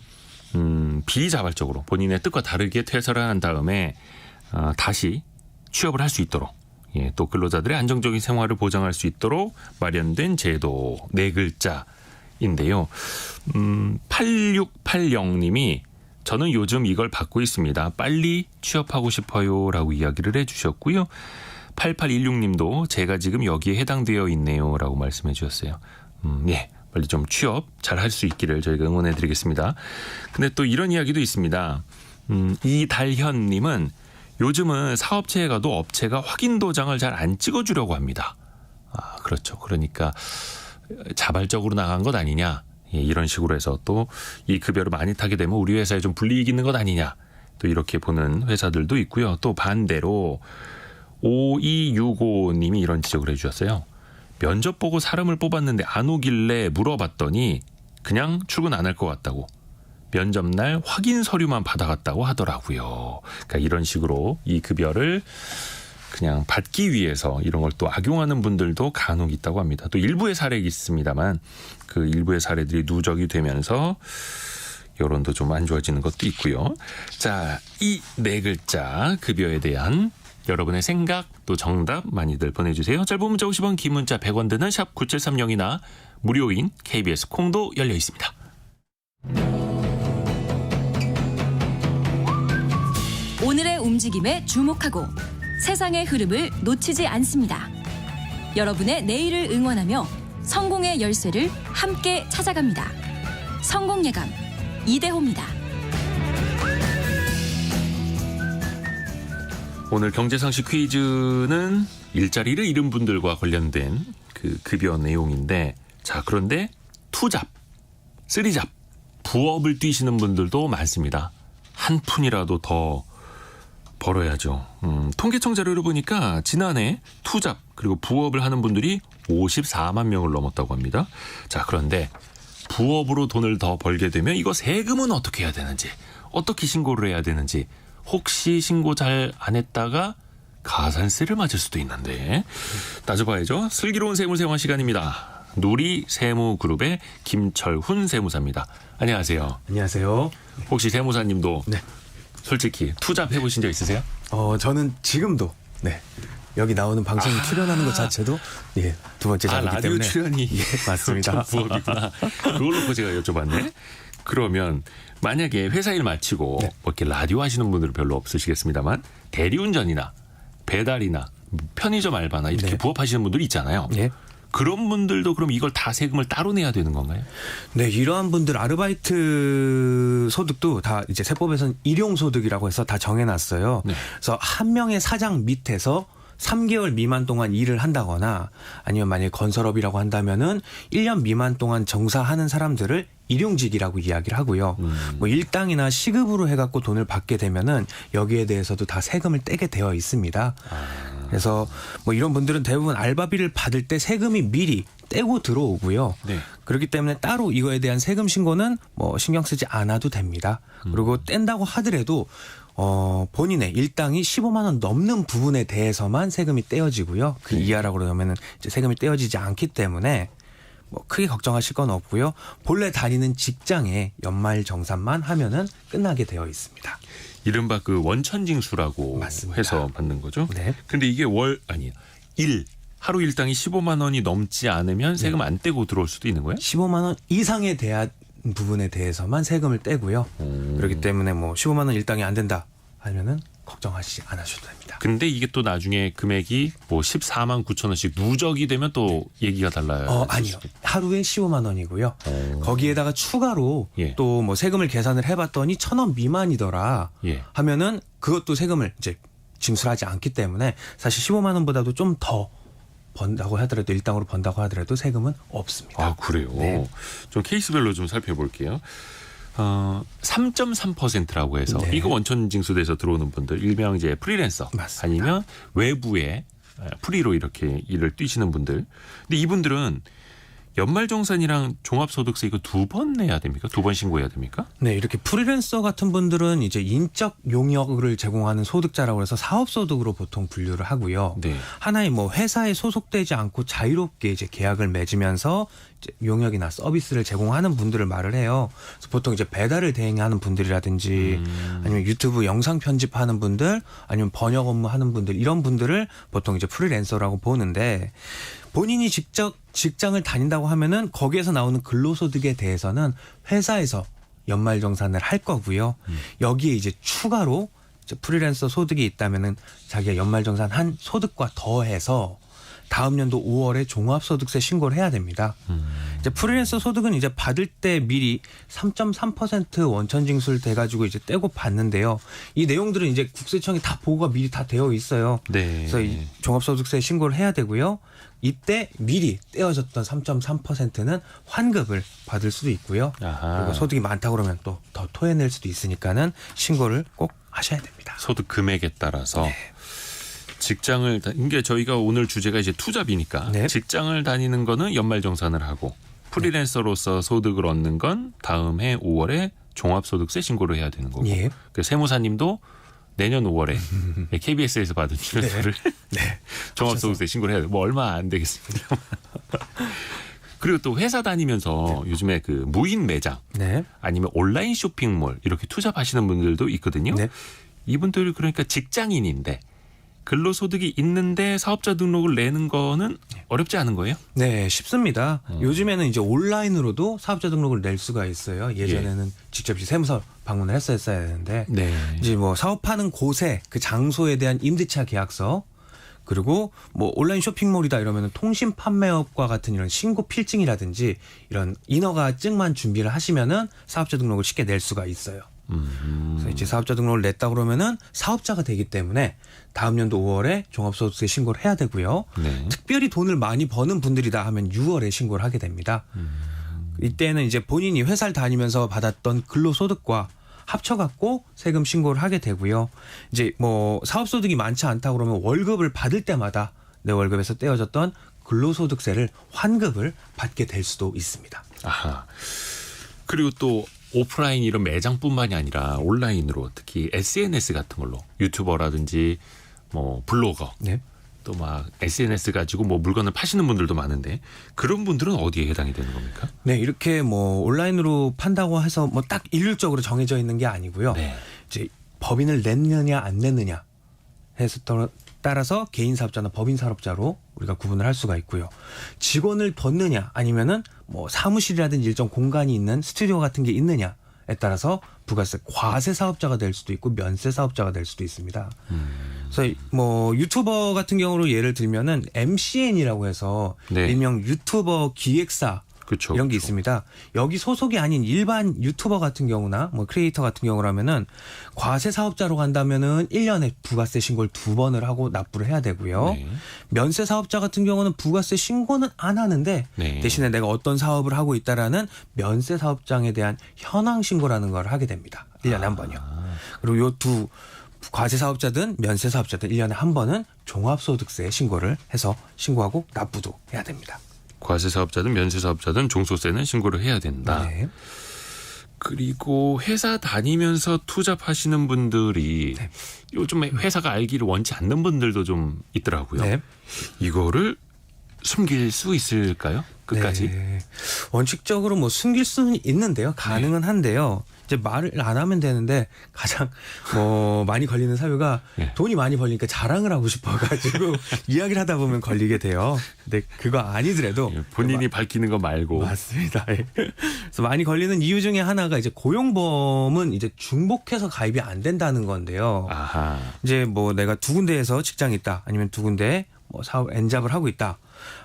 비자발적으로 본인의 뜻과 다르게 퇴사를 한 다음에 다시 취업을 할 수 있도록, 예, 또 근로자들의 안정적인 생활을 보장할 수 있도록 마련된 제도 네 글자인데요. 8680님이 저는 요즘 이걸 받고 있습니다. 빨리 취업하고 싶어요 라고 이야기를 해주셨고요. 8816님도 제가 지금 여기에 해당되어 있네요 라고 말씀해 주셨어요. 예, 빨리 좀 취업 잘 할 수 있기를 저희가 응원해 드리겠습니다. 근데 또 이런 이야기도 있습니다. 이달현님은 요즘은 사업체에 가도 업체가 확인 도장을 잘 안 찍어주려고 합니다. 아, 그렇죠. 그러니까 자발적으로 나간 것 아니냐. 예, 이런 식으로 해서 또 이 급여를 많이 타게 되면 우리 회사에 좀 불이익 있는 것 아니냐. 또 이렇게 보는 회사들도 있고요. 또 반대로 5265님이 이런 지적을 해주셨어요. 면접 보고 사람을 뽑았는데 안 오길래 물어봤더니 그냥 출근 안 할 것 같다고. 면접날 확인 서류만 받아갔다고 하더라고요. 그러니까 이런 식으로 이 급여를 그냥 받기 위해서 이런 걸 또 악용하는 분들도 간혹 있다고 합니다. 또 일부의 사례가 있습니다만 그 일부의 사례들이 누적이 되면서 여론도 좀 안 좋아지는 것도 있고요. 자, 이 네 글자 급여에 대한 여러분의 생각 또 정답 많이들 보내주세요. 짧은 문자 50원, 긴 문자 100원 드는 샵 9730이나 무료인 KBS 콩도 열려 있습니다. 오늘의 움직임에 주목하고 세상의 흐름을 놓치지 않습니다. 여러분의 내일을 응원하며 성공의 열쇠를 함께 찾아갑니다. 성공예감 이대호입니다. 오늘 경제상식 퀴즈는 일자리를 잃은 분들과 관련된 그 급여 내용인데, 자, 그런데 투잡, 쓰리잡, 부업을 뛰시는 분들도 많습니다. 한 푼이라도 더 벌어야죠. 통계청 자료를 보니까 지난해 투잡 그리고 부업을 하는 분들이 54만 명을 넘었다고 합니다. 자, 그런데 부업으로 돈을 더 벌게 되면 이거 세금은 어떻게 해야 되는지, 어떻게 신고를 해야 되는지, 혹시 신고 잘 안 했다가 가산세를 맞을 수도 있는데 따져봐야죠. 슬기로운 세무세원 시간입니다. 누리세무그룹의 김철훈 세무사입니다. 안녕하세요. 안녕하세요. 혹시 세무사님도 네. 솔직히 투잡 해보신 적 있으세요? 저는 지금도 여기 나오는 방송에 출연하는 것 자체도 두 번째 자리이기 라디오 때문에 출연이 맞습니다. 부업이구나. 그걸 놓고 제가 여쭤봤네. 그러면 만약에 회사 일 마치고 뭐 이렇게 라디오 하시는 분들은 별로 없으시겠습니다만 대리운전이나 배달이나 편의점 알바나 이렇게 부업하시는 분들이 있잖아요. 예. 그런 분들도 그럼 이걸 다 세금을 따로 내야 되는 건가요? 네, 이러한 분들 아르바이트 소득도 다 이제 세법에서는 일용소득이라고 해서 다 정해놨어요. 네. 그래서 한 명의 사장 밑에서 3개월 미만 동안 일을 한다거나 아니면 만약에 건설업이라고 한다면은 1년 미만 동안 정사하는 사람들을 일용직이라고 이야기를 하고요. 뭐 일당이나 시급으로 해갖고 돈을 받게 되면은 여기에 대해서도 다 세금을 떼게 되어 있습니다. 그래서 뭐 이런 분들은 대부분 알바비를 받을 때 세금이 미리 떼고 들어오고요. 네. 그렇기 때문에 따로 이거에 대한 세금 신고는 뭐 신경 쓰지 않아도 됩니다. 그리고 뗀다고 하더라도 본인의 일당이 15만 원 넘는 부분에 대해서만 세금이 떼어지고요. 그 이하라고 그러면은 이제 세금이 떼어지지 않기 때문에 뭐 크게 걱정하실 건 없고요. 본래 다니는 직장에 연말 정산만 하면은 끝나게 되어 있습니다. 이른바 그 원천징수라고 맞습니다. 해서 받는 거죠. 네. 근데 이게 하루 일당이 15만 원이 넘지 않으면 세금 안 떼고 들어올 수도 있는 거예요? 15만 원 이상에 대한 부분에 대해서만 세금을 떼고요. 그렇기 때문에 뭐 15만 원 일당이 안 된다 하면은 걱정하시지 않으셔도 됩니다. 근데 이게 또 나중에 금액이 뭐 14만 9천 원씩 누적이 되면 또 얘기가 달라요. 아니요. 하루에 15만 원이고요. 거기에다가 추가로 예. 또 뭐 세금을 계산을 해봤더니 1,000원 미만이더라 예. 하면은 그것도 세금을 이제 징수하지 않기 때문에 사실 15만 원보다도 좀 더 번다고 하더라도 일당으로 번다고 하더라도 세금은 없습니다. 아, 그래요? 네. 좀 케이스별로 좀 살펴볼게요. 3.3%라고 해서 네. 이거 원천징수돼서 들어오는 분들 일명 이제 프리랜서 맞습니다. 아니면 외부에 프리로 이렇게 일을 뛰시는 분들. 근데 이분들은 연말정산이랑 종합소득세 이거 2번 내야 됩니까? 2번 신고해야 됩니까? 네, 이렇게 프리랜서 같은 분들은 이제 인적 용역을 제공하는 소득자라고 해서 사업소득으로 보통 분류를 하고요. 네. 하나의 뭐 회사에 소속되지 않고 자유롭게 이제 계약을 맺으면서 이제 용역이나 서비스를 제공하는 분들을 말을 해요. 그래서 보통 이제 배달을 대행하는 분들이라든지 아니면 유튜브 영상 편집하는 분들 아니면 번역 업무하는 분들 이런 분들을 보통 이제 프리랜서라고 보는데 본인이 직접 직장을 다닌다고 하면은 거기에서 나오는 근로소득에 대해서는 회사에서 연말정산을 할 거고요. 여기에 이제 추가로 이제 프리랜서 소득이 있다면은 자기가 연말정산한 소득과 더해서 다음 연도 5월에 종합소득세 신고를 해야 됩니다. 이제 프리랜서 소득은 이제 받을 때 미리 3.3% 원천징수를 돼가지고 이제 떼고 받는데요. 이 내용들은 이제 국세청이 다 보고가 미리 다 되어 있어요. 네. 그래서 이 종합소득세 신고를 해야 되고요. 이때 미리 떼어졌던 3.3%는 환급을 받을 수도 있고요. 아하. 그리고 소득이 많다고 그러면 또 더 토해낼 수도 있으니까는 신고를 꼭 하셔야 됩니다. 소득 금액에 따라서. 이게 저희가 오늘 주제가 이제 투잡이니까 네. 직장을 다니는 거는 연말정산을 하고 프리랜서로서 소득을 얻는 건 다음 해 5월에 종합소득세 신고를 해야 되는 거고 예. 그 세무사님도 내년 5월에 KBS에서 받은 출연료를 네. 종합소득세 신고를 해야 돼. 뭐 얼마 안 되겠습니다. 그리고 또 회사 다니면서 요즘에 그 무인 매장 네. 아니면 온라인 쇼핑몰 이렇게 투잡하시는 분들도 있거든요. 네. 이분들이 그러니까 직장인인데 근로소득이 있는데 사업자 등록을 내는 거는 어렵지 않은 거예요? 네, 쉽습니다. 요즘에는 이제 온라인으로도 사업자 등록을 낼 수가 있어요. 예전에는 직접 세무서 방문을 했어야 되는데 네. 이제 뭐 사업하는 곳에 그 장소에 대한 임대차 계약서 그리고 뭐 온라인 쇼핑몰이다 이러면은 통신 판매업과 같은 이런 신고 필증이라든지 이런 인허가증만 준비를 하시면은 사업자 등록을 쉽게 낼 수가 있어요. 그래서 이제 사업자 등록을 냈다 그러면은 사업자가 되기 때문에 다음 연도 5월에 종합소득세 신고를 해야 되고요. 네. 특별히 돈을 많이 버는 분들이다 하면 6월에 신고를 하게 됩니다. 이때는 이제 본인이 회사를 다니면서 받았던 근로소득과 합쳐갖고 세금 신고를 하게 되고요. 이제 뭐 사업소득이 많지 않다 그러면 월급을 받을 때마다 내 월급에서 떼어졌던 근로소득세를 환급을 받게 될 수도 있습니다. 아하. 그리고 또 오프라인 이런 매장뿐만이 아니라 온라인으로 특히 SNS 같은 걸로 유튜버라든지 뭐 블로거 네. 또 막 SNS 가지고 뭐 물건을 파시는 분들도 많은데 그런 분들은 어디에 해당이 되는 겁니까? 네, 이렇게 뭐 온라인으로 판다고 해서 뭐 딱 일률적으로 정해져 있는 게 아니고요. 네. 이제 법인을 냈느냐 안 냈느냐 해서 따라서 개인 사업자나 법인 사업자로 우리가 구분을 할 수가 있고요. 직원을 뒀느냐 아니면은 뭐 사무실이라든지 일정 공간이 있는 스튜디오 같은 게 있느냐에 따라서 부가세 과세 사업자가 될 수도 있고 면세 사업자가 될 수도 있습니다. 그래서 뭐 유튜버 같은 경우로 예를 들면은 MCN이라고 해서 네. 일명 유튜버 기획사 그렇죠. 이런 게 있습니다. 여기 소속이 아닌 일반 유튜버 같은 경우나 뭐 크리에이터 같은 경우라면은 과세 사업자로 간다면은 1년에 부가세 신고를 2번을 하고 납부를 해야 되고요. 네. 면세 사업자 같은 경우는 부가세 신고는 안 하는데 네. 대신에 내가 어떤 사업을 하고 있다라는 면세 사업장에 대한 현황 신고라는 걸 하게 됩니다. 1년에 한 번요. 그리고 요 두 과세 사업자든 면세 사업자든 1년에 한 번은 종합소득세 신고를 해서 신고하고 납부도 해야 됩니다. 과세 사업자든 면세 사업자든 종소세는 신고를 해야 된다. 네. 그리고 회사 다니면서 투잡하시는 분들이 네. 요즘에 회사가 알기를 원치 않는 분들도 좀 있더라고요. 네. 이거를 숨길 수 있을까요? 끝까지? 네. 원칙적으로 뭐 숨길 수는 있는데요. 가능은 한데요. 이제 말을 안 하면 되는데 가장 뭐 많이 걸리는 사유가 네. 돈이 많이 벌리니까 자랑을 하고 싶어가지고 이야기를 하다 보면 걸리게 돼요. 근데 그거 아니더라도 본인이 밝히는 거 말고. 맞습니다. 예. 그래서 많이 걸리는 이유 중에 하나가 이제 고용보험은 이제 중복해서 가입이 안 된다는 건데요. 아하. 이제 뭐 내가 두 군데에서 직장이 있다 아니면 두 군데 뭐 사업 엔잡을 하고 있다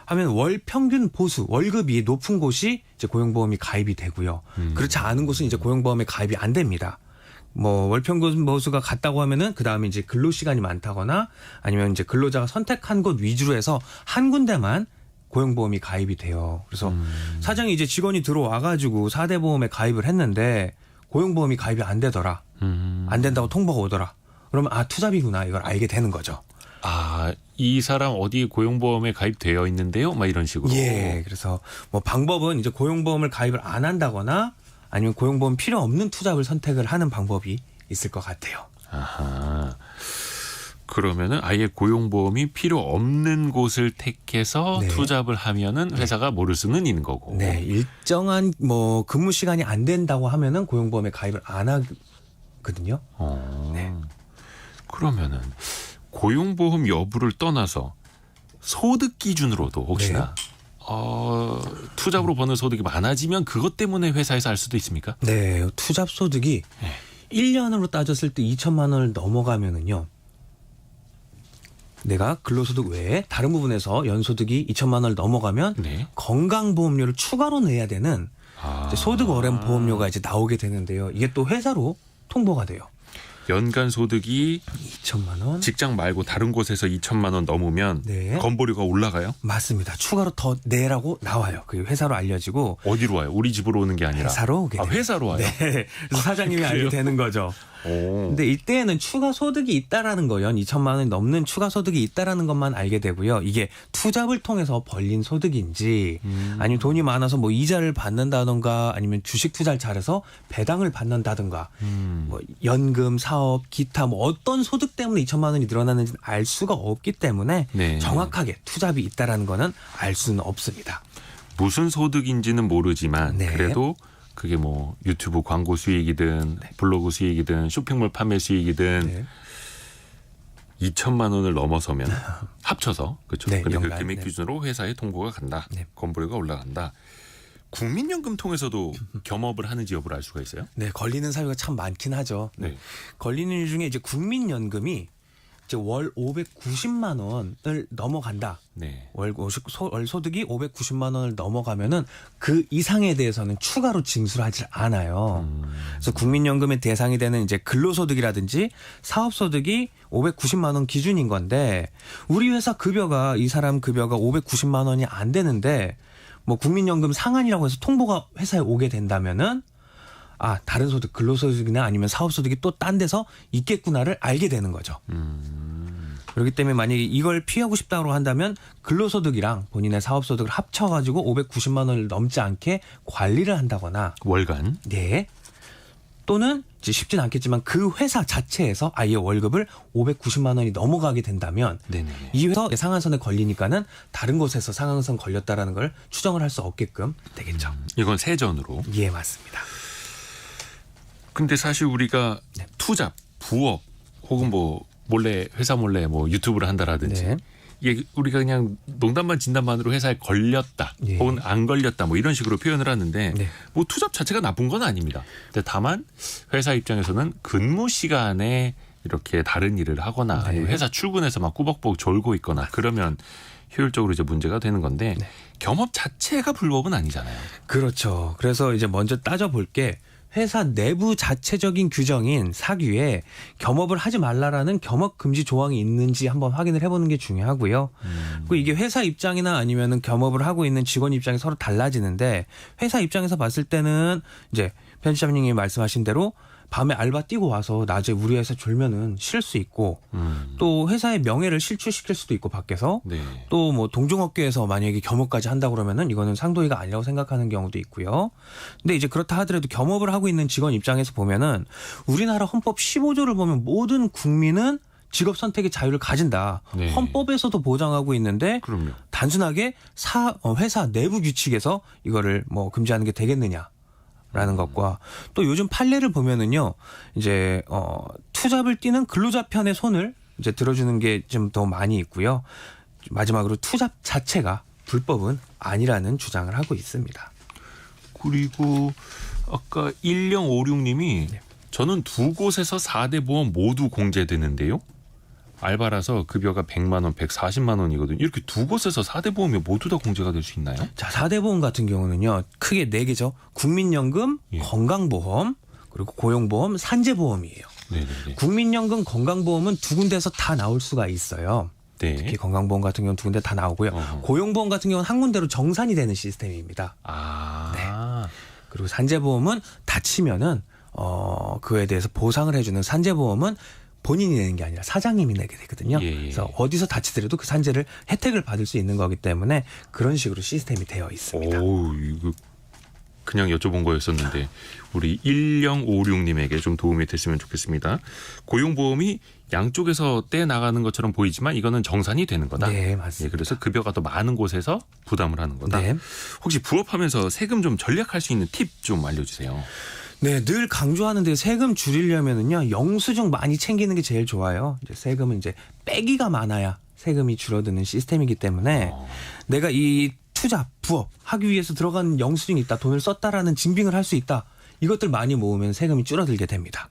하면 월 평균 보수 월급이 높은 곳이 이제 고용보험이 가입이 되고요. 그렇지 않은 곳은 이제 고용보험에 가입이 안 됩니다. 뭐 월 평균 보수가 같다고 하면은 그 다음에 이제 근로 시간이 많다거나 아니면 이제 근로자가 선택한 곳 위주로 해서 한 군데만 고용보험이 가입이 돼요. 그래서 사장이 이제 직원이 들어와가지고 4대 보험에 가입을 했는데 고용보험이 가입이 안 되더라. 안 된다고 통보가 오더라. 그러면 아 투잡이구나 이걸 알게 되는 거죠. 아, 이 사람 어디 고용보험에 가입되어 있는데요? 막 이런 식으로. 예. 그래서 뭐 방법은 이제 고용보험을 가입을 안 한다거나 아니면 고용보험 필요 없는 투잡을 선택을 하는 방법이 있을 것 같아요. 아하. 그러면은 아예 고용보험이 필요 없는 곳을 택해서 네. 투잡을 하면은 회사가 모를 수는 있는 거고. 네. 일정한 뭐 근무 시간이 안 된다고 하면은 고용보험에 가입을 안 하거든요. 네. 그러면은 고용보험 여부를 떠나서 소득 기준으로도 혹시나 투잡으로 버는 소득이 많아지면 그것 때문에 회사에서 알 수도 있습니까? 네. 투잡 소득이 1년으로 따졌을 때 2천만 원을 넘어가면은요. 내가 근로소득 외에 다른 부분에서 연소득이 2천만 원을 넘어가면 네. 건강보험료를 추가로 내야 되는 이제 소득 어램 보험료가 이제 나오게 되는데요. 이게 또 회사로 통보가 돼요. 연간 소득이 2천만 원? 직장 말고 다른 곳에서 2천만 원 넘으면 네. 건보료가 올라가요? 맞습니다. 추가로 더 내라고 나와요. 그 회사로 알려지고 어디로 와요? 우리 집으로 오는 게 아니라. 회사로 오게 아, 돼요. 회사로 와요? 네. 그래서 사장님이 알게 되는 거죠. 오. 근데 이때에는 추가 소득이 있다라는 거, 연 2천만 원이 넘는 추가 소득이 있다라는 것만 알게 되고요. 이게 투잡을 통해서 벌린 소득인지 아니면 돈이 많아서 뭐 이자를 받는다던가 아니면 주식 투자를 잘해서 배당을 받는다던가 뭐 연금, 사업, 기타 뭐 어떤 소득 때문에 2천만 원이 늘어나는지는 알 수가 없기 때문에 네. 정확하게 투잡이 있다라는 거는 알 수는 없습니다. 무슨 소득인지는 모르지만 네. 그래도 그게 뭐 유튜브 광고 수익이든 블로그 수익이든 쇼핑몰 판매 수익이든 네. 2천만 원을 넘어서면 합쳐서 그렇죠. 네, 근데 그 연간, 금액 네. 기준으로 회사에 통보가 간다. 네. 건보료가 올라간다. 국민연금 통해서도 겸업을 하는지 여부를 알 수가 있어요? 네, 걸리는 사유가 참 많긴 하죠. 네. 걸리는 이유 중에 이제 국민연금이 이제 월 590만 원을 넘어간다. 네. 월 소득이 590만 원을 넘어가면은 그 이상에 대해서는 추가로 징수를 하질 않아요. 그래서 국민연금의 대상이 되는 이제 근로소득이라든지 사업소득이 590만 원 기준인 건데 우리 회사 급여가 이 사람 급여가 590만 원이 안 되는데 뭐 국민연금 상한이라고 해서 통보가 회사에 오게 된다면은 아, 다른 소득, 근로소득이나 아니면 사업소득이 또 딴 데서 있겠구나를 알게 되는 거죠. 그렇기 때문에 만약에 이걸 피하고 싶다고 한다면 근로소득이랑 본인의 사업소득을 합쳐가지고 590만 원을 넘지 않게 관리를 한다거나 월간. 네. 또는 이제 쉽진 않겠지만 그 회사 자체에서 아예 월급을 590만 원이 넘어가게 된다면 네네. 이 회사 상한선에 걸리니까는 다른 곳에서 상한선 걸렸다라는 걸 추정을 할 수 없게끔 되겠죠. 이건 세전으로. 예, 맞습니다. 근데 사실 우리가 네. 투잡, 부업 혹은 뭐 몰래 회사 몰래 뭐 유튜브를 한다라든지 네. 이게 우리가 그냥 농담반 진담반으로 회사에 걸렸다 예. 혹은 안 걸렸다 뭐 이런 식으로 표현을 하는데 네. 뭐 투잡 자체가 나쁜 건 아닙니다. 근데 다만 회사 입장에서는 근무 시간에 이렇게 다른 일을 하거나 네. 아니면 회사 출근해서 막 꾸벅꾸벅 졸고 있거나 그러면 효율적으로 이제 문제가 되는 건데 네. 겸업 자체가 불법은 아니잖아요. 그렇죠. 그래서 이제 먼저 따져볼 게 회사 내부 자체적인 규정인 사규에 겸업을 하지 말라라는 겸업 금지 조항이 있는지 한번 확인을 해보는 게 중요하고요. 그리고 이게 회사 입장이나 아니면은 겸업을 하고 있는 직원 입장이 서로 달라지는데 회사 입장에서 봤을 때는 이제 편집자님이 말씀하신 대로 밤에 알바 뛰고 와서 낮에 우리 회사 졸면은 쉴 수 있고 또 회사의 명예를 실추시킬 수도 있고 밖에서 네. 또 뭐 동종업계에서 만약에 겸업까지 한다 그러면은 이거는 상도의가 아니라고 생각하는 경우도 있고요. 근데 이제 그렇다 하더라도 겸업을 하고 있는 직원 입장에서 보면은 우리나라 헌법 15조를 보면 모든 국민은 직업 선택의 자유를 가진다. 네. 헌법에서도 보장하고 있는데 그럼요. 단순하게 회사 내부 규칙에서 이거를 뭐 금지하는 게 되겠느냐? 라는 것과 또 요즘 판례를 보면은요, 이제, 투잡을 뛰는 근로자 편의 손을 이제 들어주는 게 좀 더 많이 있고요. 마지막으로 투잡 자체가 불법은 아니라는 주장을 하고 있습니다. 그리고 아까 1056님이 저는 두 곳에서 4대 보험 모두 공제되는데요. 알바라서 급여가 100만 원, 140만 원이거든요. 이렇게 두 곳에서 4대 보험이 모두 다 공제가 될 수 있나요? 자, 4대 보험 같은 경우는요, 크게 4개죠. 국민연금, 예. 건강보험, 그리고 고용보험, 산재보험이에요. 네네네. 국민연금, 건강보험은 두 군데에서 다 나올 수가 있어요. 네. 특히 건강보험 같은 경우는 두 군데 다 나오고요. 어허. 고용보험 같은 경우는 한 군데로 정산이 되는 시스템입니다. 아. 그리고 산재보험은 다치면은 그에 대해서 보상을 해주는 산재보험은 본인이 내는 게 아니라 사장님이 내게 되거든요. 예, 예. 그래서 어디서 다치더라도 그 산재를 혜택을 받을 수 있는 거기 때문에 그런 식으로 시스템이 되어 있습니다. 오, 이거 그냥 여쭤본 거였었는데 우리 1056님에게 좀 도움이 됐으면 좋겠습니다. 고용보험이 양쪽에서 떼 나가는 것처럼 보이지만 이거는 정산이 되는 거다. 네, 맞습니다. 예, 그래서 급여가 더 많은 곳에서 부담을 하는 거다. 네. 혹시 부업하면서 세금 좀 절약할 수 있는 팁 좀 알려주세요. 네, 늘 강조하는데 세금 줄이려면은요, 영수증 많이 챙기는 게 제일 좋아요. 이제 세금은 이제 빼기가 많아야 세금이 줄어드는 시스템이기 때문에 내가 이 투자, 부업 하기 위해서 들어간 영수증이 있다, 돈을 썼다라는 증빙을 할 수 있다. 이것들 많이 모으면 세금이 줄어들게 됩니다.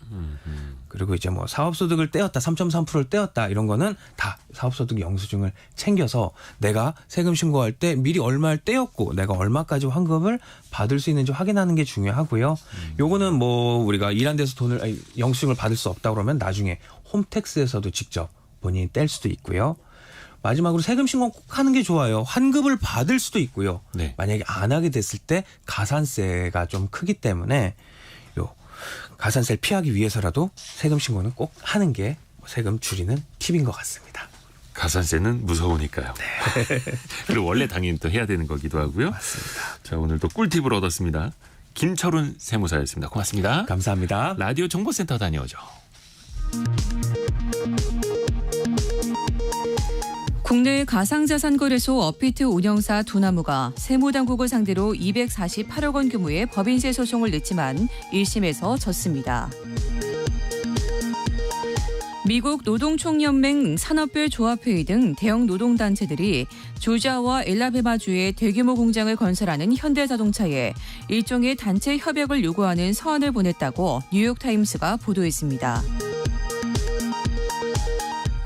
그리고 이제 뭐 사업소득을 떼었다, 3.3%를 떼었다 이런 거는 다 사업소득 영수증을 챙겨서 내가 세금 신고할 때 미리 얼마를 떼었고 내가 얼마까지 환급을 받을 수 있는지 확인하는 게 중요하고요. 요거는 뭐 우리가 일한 데서 영수증을 받을 수 없다 그러면 나중에 홈택스에서도 직접 본인이 뗄 수도 있고요. 마지막으로 세금 신고 꼭 하는 게 좋아요. 환급을 받을 수도 있고요. 네. 만약에 안 하게 됐을 때 가산세가 좀 크기 때문에 가산세를 피하기 위해서라도 세금 신고는 꼭 하는 게 세금 줄이는 팁인 것 같습니다. 가산세는 무서우니까요. 그리고 원래 당연히 또 해야 되는 거기도 하고요. 맞습니다. 자, 오늘도 꿀팁을 얻었습니다. 김철훈 세무사였습니다. 고맙습니다. 감사합니다. 라디오 정보센터 다녀오죠. 국내 가상자산거래소 업비트 운영사 두나무가 세무당국을 상대로 248억 원 규모의 법인세 소송을 냈지만 1심에서 졌습니다. 미국 노동총연맹 산업별 조합회의 등 대형 노동단체들이 조지아와 엘라베마주에 대규모 공장을 건설하는 현대자동차에 일종의 단체 협약을 요구하는 서한을 보냈다고 뉴욕타임스가 보도했습니다.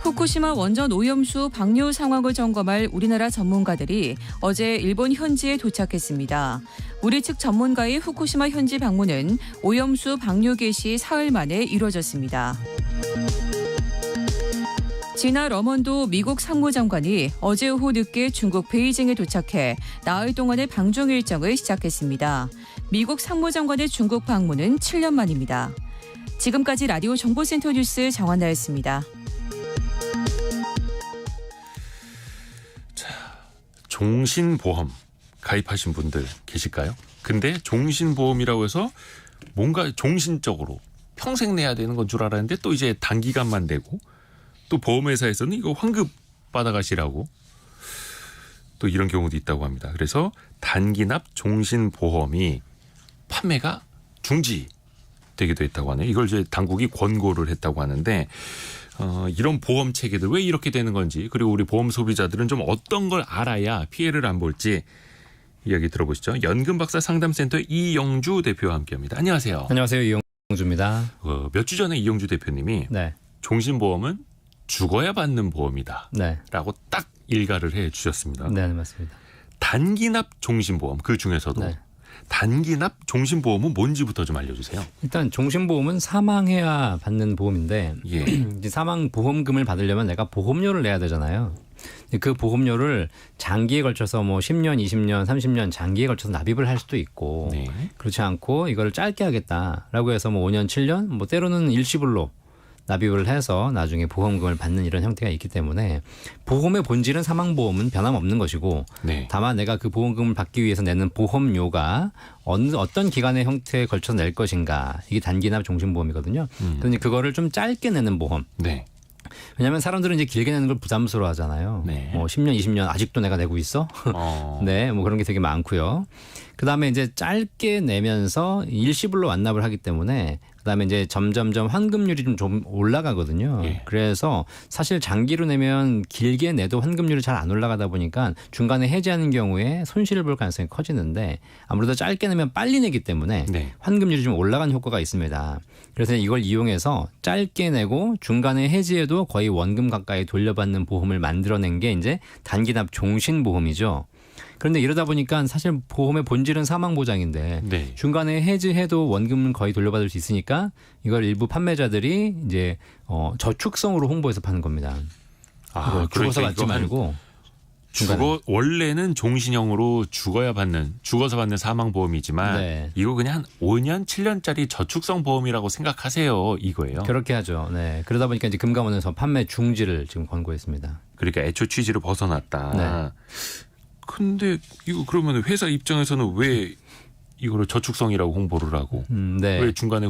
후쿠시마 원전 오염수 방류 상황을 점검할 우리나라 전문가들이 어제 일본 현지에 도착했습니다. 우리 측 전문가의 후쿠시마 현지 방문은 오염수 방류 개시 사흘 만에 이루어졌습니다. 진화 러먼도 미국 상무장관이 어제 오후 늦게 중국 베이징에 도착해 나흘 동안의 방중 일정을 시작했습니다. 미국 상무장관의 중국 방문은 7년 만입니다. 지금까지 라디오 정보센터 뉴스 정한나였습니다. 종신보험 가입하신 분들 계실까요? 근데 종신보험이라고 해서 뭔가 종신적으로 평생 내야 되는 건 줄 알았는데 또 이제 단기간만 내고 또 보험회사에서는 이거 환급 받아가시라고 또 이런 경우도 있다고 합니다. 그래서 단기납 종신보험이 판매가 중지되기도 했다고 하네요. 이걸 이제 당국이 권고를 했다고 하는데 이런 보험 체계들 왜 이렇게 되는 건지 그리고 우리 보험 소비자들은 좀 어떤 걸 알아야 피해를 안 볼지 이야기 들어보시죠. 연금박사 상담센터 이영주 대표와 함께합니다. 안녕하세요. 안녕하세요. 이영주입니다. 몇 주 전에 이영주 대표님이 네. 종신보험은 죽어야 받는 보험이다 네. 라고 딱 일가를 해 주셨습니다. 네, 맞습니다. 단기납 종신보험 그 중에서도 네. 단기납 종신보험은 뭔지부터 좀 알려주세요. 일단 종신보험은 사망해야 받는 보험인데 예. 이제 사망 보험금을 받으려면 내가 보험료를 내야 되잖아요. 그 보험료를 장기에 걸쳐서 뭐 10년, 20년, 30년 장기에 걸쳐서 납입을 할 수도 있고 네. 그렇지 않고 이거를 짧게 하겠다라고 해서 뭐 5년, 7년 뭐 때로는 일시불로 납입을 해서 나중에 보험금을 받는 이런 형태가 있기 때문에 보험의 본질은 사망보험은 변함없는 것이고 네. 다만 내가 그 보험금을 받기 위해서 내는 보험료가 어떤 기간의 형태에 걸쳐서 낼 것인가 이게 단기납 종신보험이거든요. 그런데 그거를 좀 짧게 내는 보험. 네. 왜냐하면 사람들은 이제 길게 내는 걸 부담스러워 하잖아요. 네. 뭐 10년, 20년 아직도 내가 내고 있어? 네, 뭐 그런 게 되게 많고요. 그다음에 이제 짧게 내면서 일시불로 완납을 하기 때문에 그다음에 이제 점점점 환급률이 좀 올라가거든요. 예. 그래서 사실 장기로 내면 길게 내도 환급률이 잘 안 올라가다 보니까 중간에 해지하는 경우에 손실을 볼 가능성이 커지는데 아무래도 짧게 내면 빨리 내기 때문에 네. 환급률이 좀 올라간 효과가 있습니다. 그래서 이걸 이용해서 짧게 내고 중간에 해지해도 거의 원금 가까이 돌려받는 보험을 만들어낸 게 이제 단기납 종신보험이죠. 그런데 이러다 보니까 사실 보험의 본질은 사망보장인데 네. 중간에 해지해도 원금은 거의 돌려받을 수 있으니까 이걸 일부 판매자들이 이제 저축성으로 홍보해서 파는 겁니다. 죽어서 그러니까 받지 이거 말고 원래는 종신형으로 죽어서 받는 사망보험이지만 네. 이거 그냥 한 5년, 7년짜리 저축성 보험이라고 생각하세요. 이거예요. 그렇게 하죠. 네. 그러다 보니까 이제 금감원에서 판매 중지를 지금 권고했습니다. 그러니까 애초 취지를 벗어났다. 네. 근데 이거 그러면 회사 입장에서는 왜 이거를 저축성이라고 홍보를 하고 네. 왜 중간에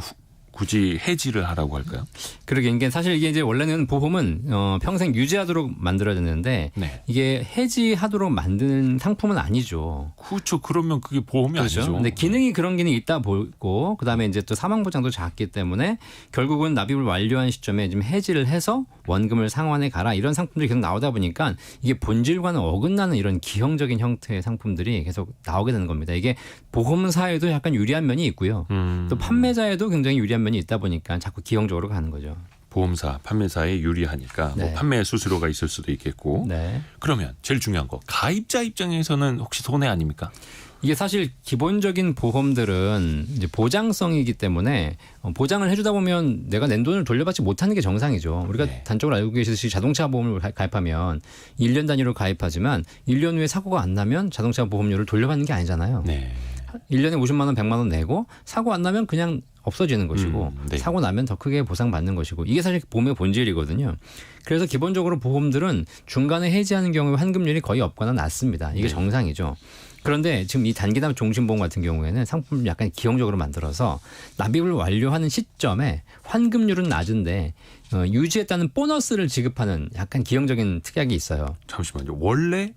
굳이 해지를 하라고 할까요? 그러게 이게 사실 이게 이제 원래는 보험은 평생 유지하도록 만들어졌는데 네. 이게 해지하도록 만든 상품은 아니죠. 그렇죠. 그러면 그게 보험이 그렇죠. 아니죠. 근데 기능이 그런 기능이 있다 보고 그다음에 이제 또 사망 보장도 작기 때문에 결국은 납입을 완료한 시점에 좀 해지를 해서 원금을 상환해 가라 이런 상품들이 계속 나오다 보니까 이게 본질과는 어긋나는 이런 기형적인 형태의 상품들이 계속 나오게 되는 겁니다. 이게 보험사에도 약간 유리한 면이 있고요. 또 판매자에도 굉장히 유리한 면이 있다 보니까 자꾸 기형적으로 가는 거죠. 보험사, 판매사에 유리하니까 네. 뭐 판매 수수료가 있을 수도 있겠고. 네. 그러면 제일 중요한 거 가입자 입장에서는 혹시 손해 아닙니까? 이게 사실 기본적인 보험들은 이제 보장성이기 때문에 보장을 해주다 보면 내가 낸 돈을 돌려받지 못하는 게 정상이죠. 우리가 네. 단적으로 알고 계시듯이 자동차 보험을 가입하면 1년 단위로 가입하지만 1년 후에 사고가 안 나면 자동차 보험료를 돌려받는 게 아니잖아요. 네. 1년에 50만 원, 100만 원 내고 사고 안 나면 그냥 없어지는 것이고 네. 사고 나면 더 크게 보상받는 것이고 이게 사실 보험의 본질이거든요. 그래서 기본적으로 보험들은 중간에 해지하는 경우에 환급률이 거의 없거나 낮습니다. 이게 네. 정상이죠. 그런데 지금 이 단기납 종신보험 같은 경우에는 상품을 약간 기형적으로 만들어서 납입을 완료하는 시점에 환급률은 낮은데 유지했다는 보너스를 지급하는 약간 기형적인 특약이 있어요. 잠시만요. 원래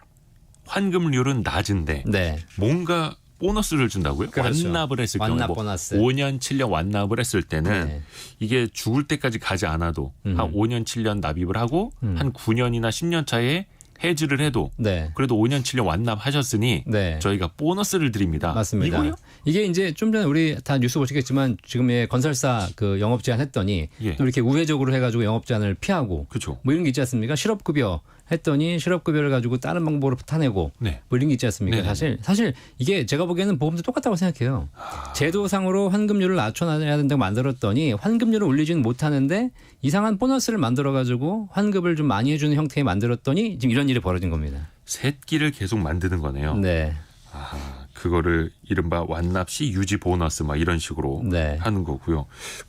환급률은 낮은데 네. 뭔가 보너스를 준다고요? 그렇죠. 완납을 했을 완납 경우 뭐 보너스. 5년, 7년 완납을 했을 때는 네. 이게 죽을 때까지 가지 않아도 한 5년, 7년 납입을 하고 한 9년이나 10년 차에 해지를 해도 네. 그래도 5년, 7년 완납하셨으니 네. 저희가 보너스를 드립니다. 맞습니다. 이거요? 이게 이제 좀 전에 우리 다 뉴스 보시겠지만 지금의 건설사 그 영업 제한 했더니 예. 또 이렇게 우회적으로 해가지고 영업 제한을 피하고 그렇죠. 뭐 이런 게 있지 않습니까? 실업급여 했더니 실업급여를 가지고 다른 방법으로 타내고 네. 뭐 이런 게 있지 않습니까? 네네네. 사실 이게 제가 보기에는 보험도 똑같다고 생각해요. 제도상으로 환급률을 낮춰놔야 된다고 만들었더니 환급률을 올리지는 못하는데 이상한 보너스를 만들어가지고 환급을 좀 많이 해주는 형태에 만들었더니 지금 이런 일이 벌어진 겁니다. 새끼를 계속 만드는 거네요. 네. 아, 그거를 이른바 완납 시 유지 보너스 막 이런 식으로 네. 하는 거고요.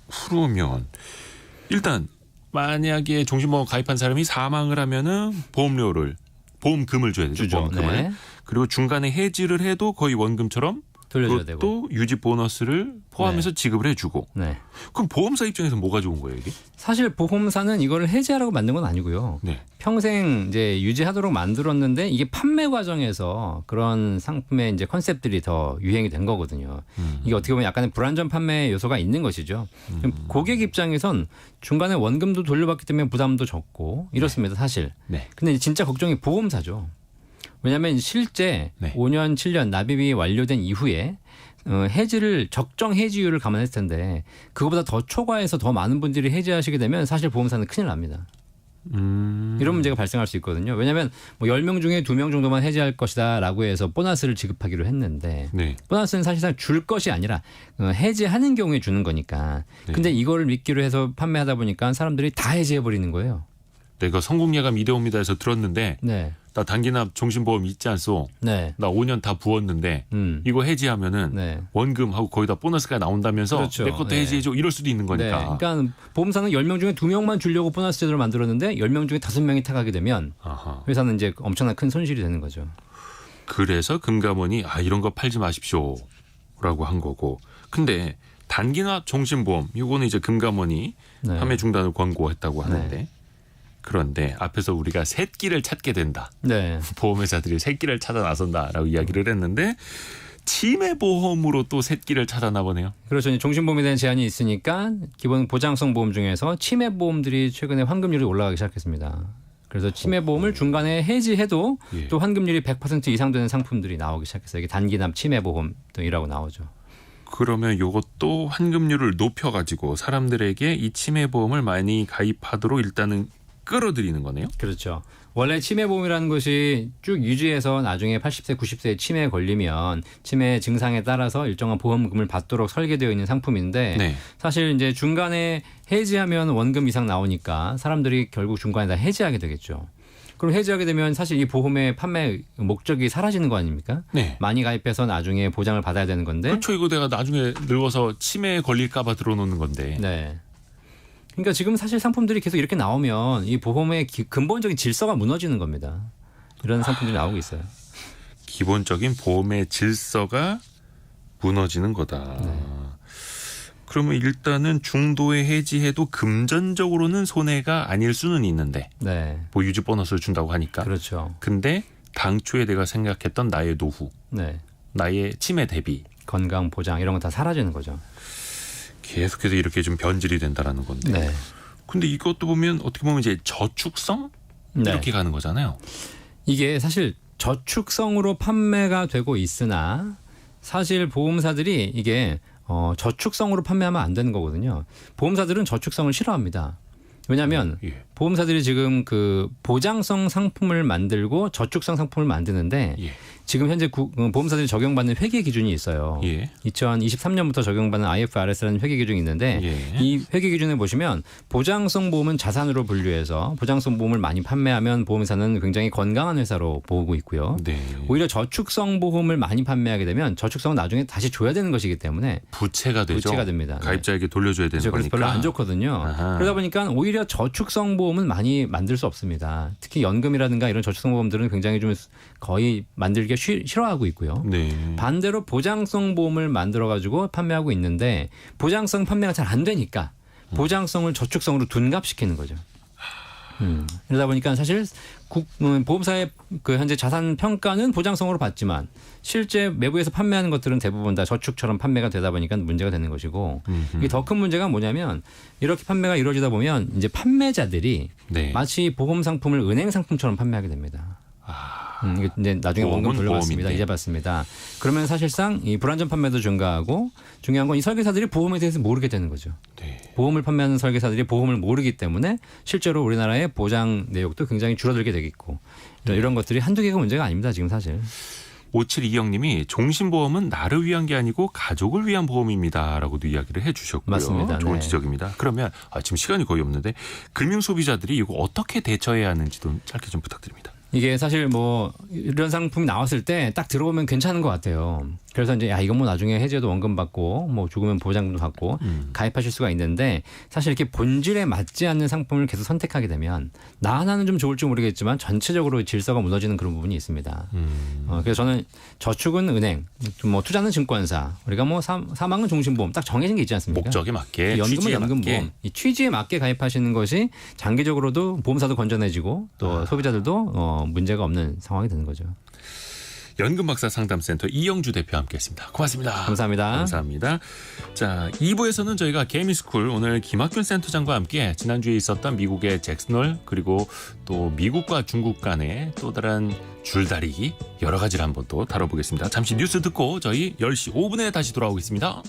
그러면 일단 만약에 종신보험 가입한 사람이 사망을 하면은 보험금을 줘야 되죠. 주죠. 보험금을. 네. 그리고 중간에 해지를 해도 거의 원금처럼 돌려줘야 되고. 그것도 유지 보너스를 포함해서 지급을 해주고. 네. 그럼 보험사 입장에서 뭐가 좋은 거예요, 이게? 사실 보험사는 이거를 해지하라고 만든 건 아니고요. 네. 평생 이제 유지하도록 만들었는데 이게 판매 과정에서 그런 상품의 이제 컨셉들이 더 유행이 된 거거든요. 이게 어떻게 보면 약간의 불안전 판매 요소가 있는 것이죠. 그럼 고객 입장에선 중간에 원금도 돌려받기 때문에 부담도 적고 이렇습니다, 사실. 네. 근데 진짜 걱정이 보험사죠. 왜냐하면 실제 네. 5년, 7년 납입이 완료된 이후에 해지를 적정 해지율을 감안했을 텐데 그거보다 더 초과해서 더 많은 분들이 해지하시게 되면 사실 보험사는 큰일 납니다. 이런 문제가 발생할 수 있거든요. 왜냐하면 뭐 10명 중에 2명 정도만 해지할 것이다라고 해서 보너스를 지급하기로 했는데 네. 보너스는 사실상 줄 것이 아니라 해지하는 경우에 주는 거니까. 네. 근데 이거를 미끼로 해서 판매하다 보니까 사람들이 다 해지해버리는 거예요. 내가 성공예감 이데옵니다 해서 들었는데 네. 나 단기납 종신보험 있지 않소? 네. 나 5년 다 부었는데 이거 해지하면은 네. 원금하고 거기다 보너스가 나온다면서 그렇죠. 내 것도 네. 해지해줘 이럴 수도 있는 네. 거니까. 그러니까 보험사는 10명 중에 2명만 주려고 보너스 제도를 만들었는데 10명 중에 5명이 타가게 되면 아하. 회사는 이제 엄청난 큰 손실이 되는 거죠. 그래서 금감원이 이런 거 팔지 마십시오라고 한 거고. 근데 단기납 종신보험 이거는 이제 금감원이 네. 판매 중단을 권고했다고 하는데 네. 그런데 앞에서 우리가 새끼를 찾게 된다. 네. 보험회사들이 새끼를 찾아 나선다라고 이야기를 했는데 치매보험으로 또 새끼를 찾아나 보네요. 그렇죠. 이제 종신보험에 대한 제한이 있으니까 기본 보장성 보험 중에서 치매보험들이 최근에 환급률이 올라가기 시작했습니다. 그래서 치매보험을 중간에 해지해도 예. 또 환급률이 100% 이상 되는 상품들이 나오기 시작했어요. 이게 단기납 치매보험 등이라고 나오죠. 그러면 이것도 환급률을 높여가지고 사람들에게 이 치매보험을 많이 가입하도록 일단은 끌어들이는 거네요. 그렇죠. 원래 치매보험이라는 것이 쭉 유지해서 나중에 80세, 90세에 치매에 걸리면 치매 증상에 따라서 일정한 보험금을 받도록 설계되어 있는 상품인데 네. 사실 이제 중간에 해지하면 원금 이상 나오니까 사람들이 결국 중간에 다 해지하게 되겠죠. 그럼 해지하게 되면 사실 이 보험의 판매 목적이 사라지는 거 아닙니까? 네. 많이 가입해서 나중에 보장을 받아야 되는 건데. 그렇죠. 이거 내가 나중에 늙어서 치매에 걸릴까봐 들어놓는 건데. 네. 그러니까 지금 사실 상품들이 계속 이렇게 나오면 이 보험의 근본적인 질서가 무너지는 겁니다. 이런 상품들이 나오고 있어요. 기본적인 보험의 질서가 무너지는 거다. 네. 그러면 일단은 중도에 해지해도 금전적으로는 손해가 아닐 수는 있는데 네. 뭐 유지 보너스를 준다고 하니까. 그렇죠. 근데 당초에 내가 생각했던 나의 노후, 네. 나의 치매 대비 건강 보장 이런 거 다 사라지는 거죠. 계속해서 이렇게 좀 변질이 된다라는 건데. 네. 근데 이것도 보면 어떻게 보면 이제 저축성 네. 이렇게 가는 거잖아요. 이게 사실 저축성으로 판매가 되고 있으나 사실 보험사들이 이게 저축성으로 판매하면 안 되는 거거든요. 보험사들은 저축성을 싫어합니다. 왜냐하면 예. 보험사들이 지금 그 보장성 상품을 만들고 저축성 상품을 만드는데 예. 지금 현재 보험사들이 적용받는 회계 기준이 있어요. 예. 2023년부터 적용받는 IFRS라는 회계 기준이 있는데 예. 이 회계 기준에 보시면 보장성 보험은 자산으로 분류해서 보장성 보험을 많이 판매하면 보험사는 굉장히 건강한 회사로 보고 있고요. 네. 오히려 저축성 보험을 많이 판매하게 되면 저축성은 나중에 다시 줘야 되는 것이기 때문에 부채가 되죠. 부채가 됩니다. 네. 가입자에게 돌려줘야 되는 그래서 거니까. 별로 안 좋거든요. 아하. 그러다 보니까 오히려 저축성 보험은 많이 만들 수 없습니다. 특히 연금이라든가 이런 저축성 보험들은 굉장히 좀 거의 만들기가 싫어하고 있고요. 네. 반대로 보장성 보험을 만들어 가지고 판매하고 있는데 보장성 판매가 잘 안 되니까 보장성을 저축성으로 둔갑시키는 거죠. 그러다 보니까 사실 보험사의 그 현재 자산 평가는 보장성으로 받지만 실제 외부에서 판매하는 것들은 대부분 다 저축처럼 판매가 되다 보니까 문제가 되는 것이고 이게 더 큰 문제가 뭐냐면 이렇게 판매가 이루어지다 보면 이제 판매자들이 네. 마치 보험 상품을 은행 상품처럼 판매하게 됩니다. 이게 이제 나중에 원금 보험은 돌려받습니다. 보험인데. 이자 받습니다. 그러면 사실상 이 불안전 판매도 증가하고 중요한 건 이 설계사들이 보험에 대해서 모르게 되는 거죠. 네. 보험을 판매하는 설계사들이 보험을 모르기 때문에 실제로 우리나라의 보장 내역도 굉장히 줄어들게 되겠고 이런 것들이 한두 개가 문제가 아닙니다. 지금 사실. 5720님이 종신보험은 나를 위한 게 아니고 가족을 위한 보험입니다라고도 이야기를 해주셨고요. 맞습니다. 좋은 네. 지적입니다. 그러면 지금 시간이 거의 없는데 금융소비자들이 이거 어떻게 대처해야 하는지도 짧게 좀 부탁드립니다. 이게 사실 뭐 이런 상품이 나왔을 때 딱 들어보면 괜찮은 것 같아요. 그래서 이제 이건 뭐 나중에 해지해도 원금 받고 뭐 죽으면 보장금도 받고 가입하실 수가 있는데 사실 이렇게 본질에 맞지 않는 상품을 계속 선택하게 되면 나 하나는 좀 좋을지 모르겠지만 전체적으로 질서가 무너지는 그런 부분이 있습니다. 그래서 저는 저축은 은행, 뭐 투자는 증권사, 우리가 뭐 사망은 종신보험 딱 정해진 게 있지 않습니까? 목적에 맞게, 연금은 취지에 연금보험. 맞게. 이 취지에 맞게 가입하시는 것이 장기적으로도 보험사도 건전해지고 또 소비자들도 문제가 없는 상황이 되는 거죠. 연금박사 상담센터 이영주 대표와 함께했습니다. 고맙습니다. 감사합니다. 감사합니다. 자, 2부에서는 저희가 개미스쿨 오늘 김학균 센터장과 함께 지난주에 있었던 미국의 잭슨홀 그리고 또 미국과 중국 간의 또 다른 줄다리기 여러 가지를 한번 또 다뤄보겠습니다. 잠시 뉴스 듣고 저희 10시 5분에 다시 돌아오겠습니다.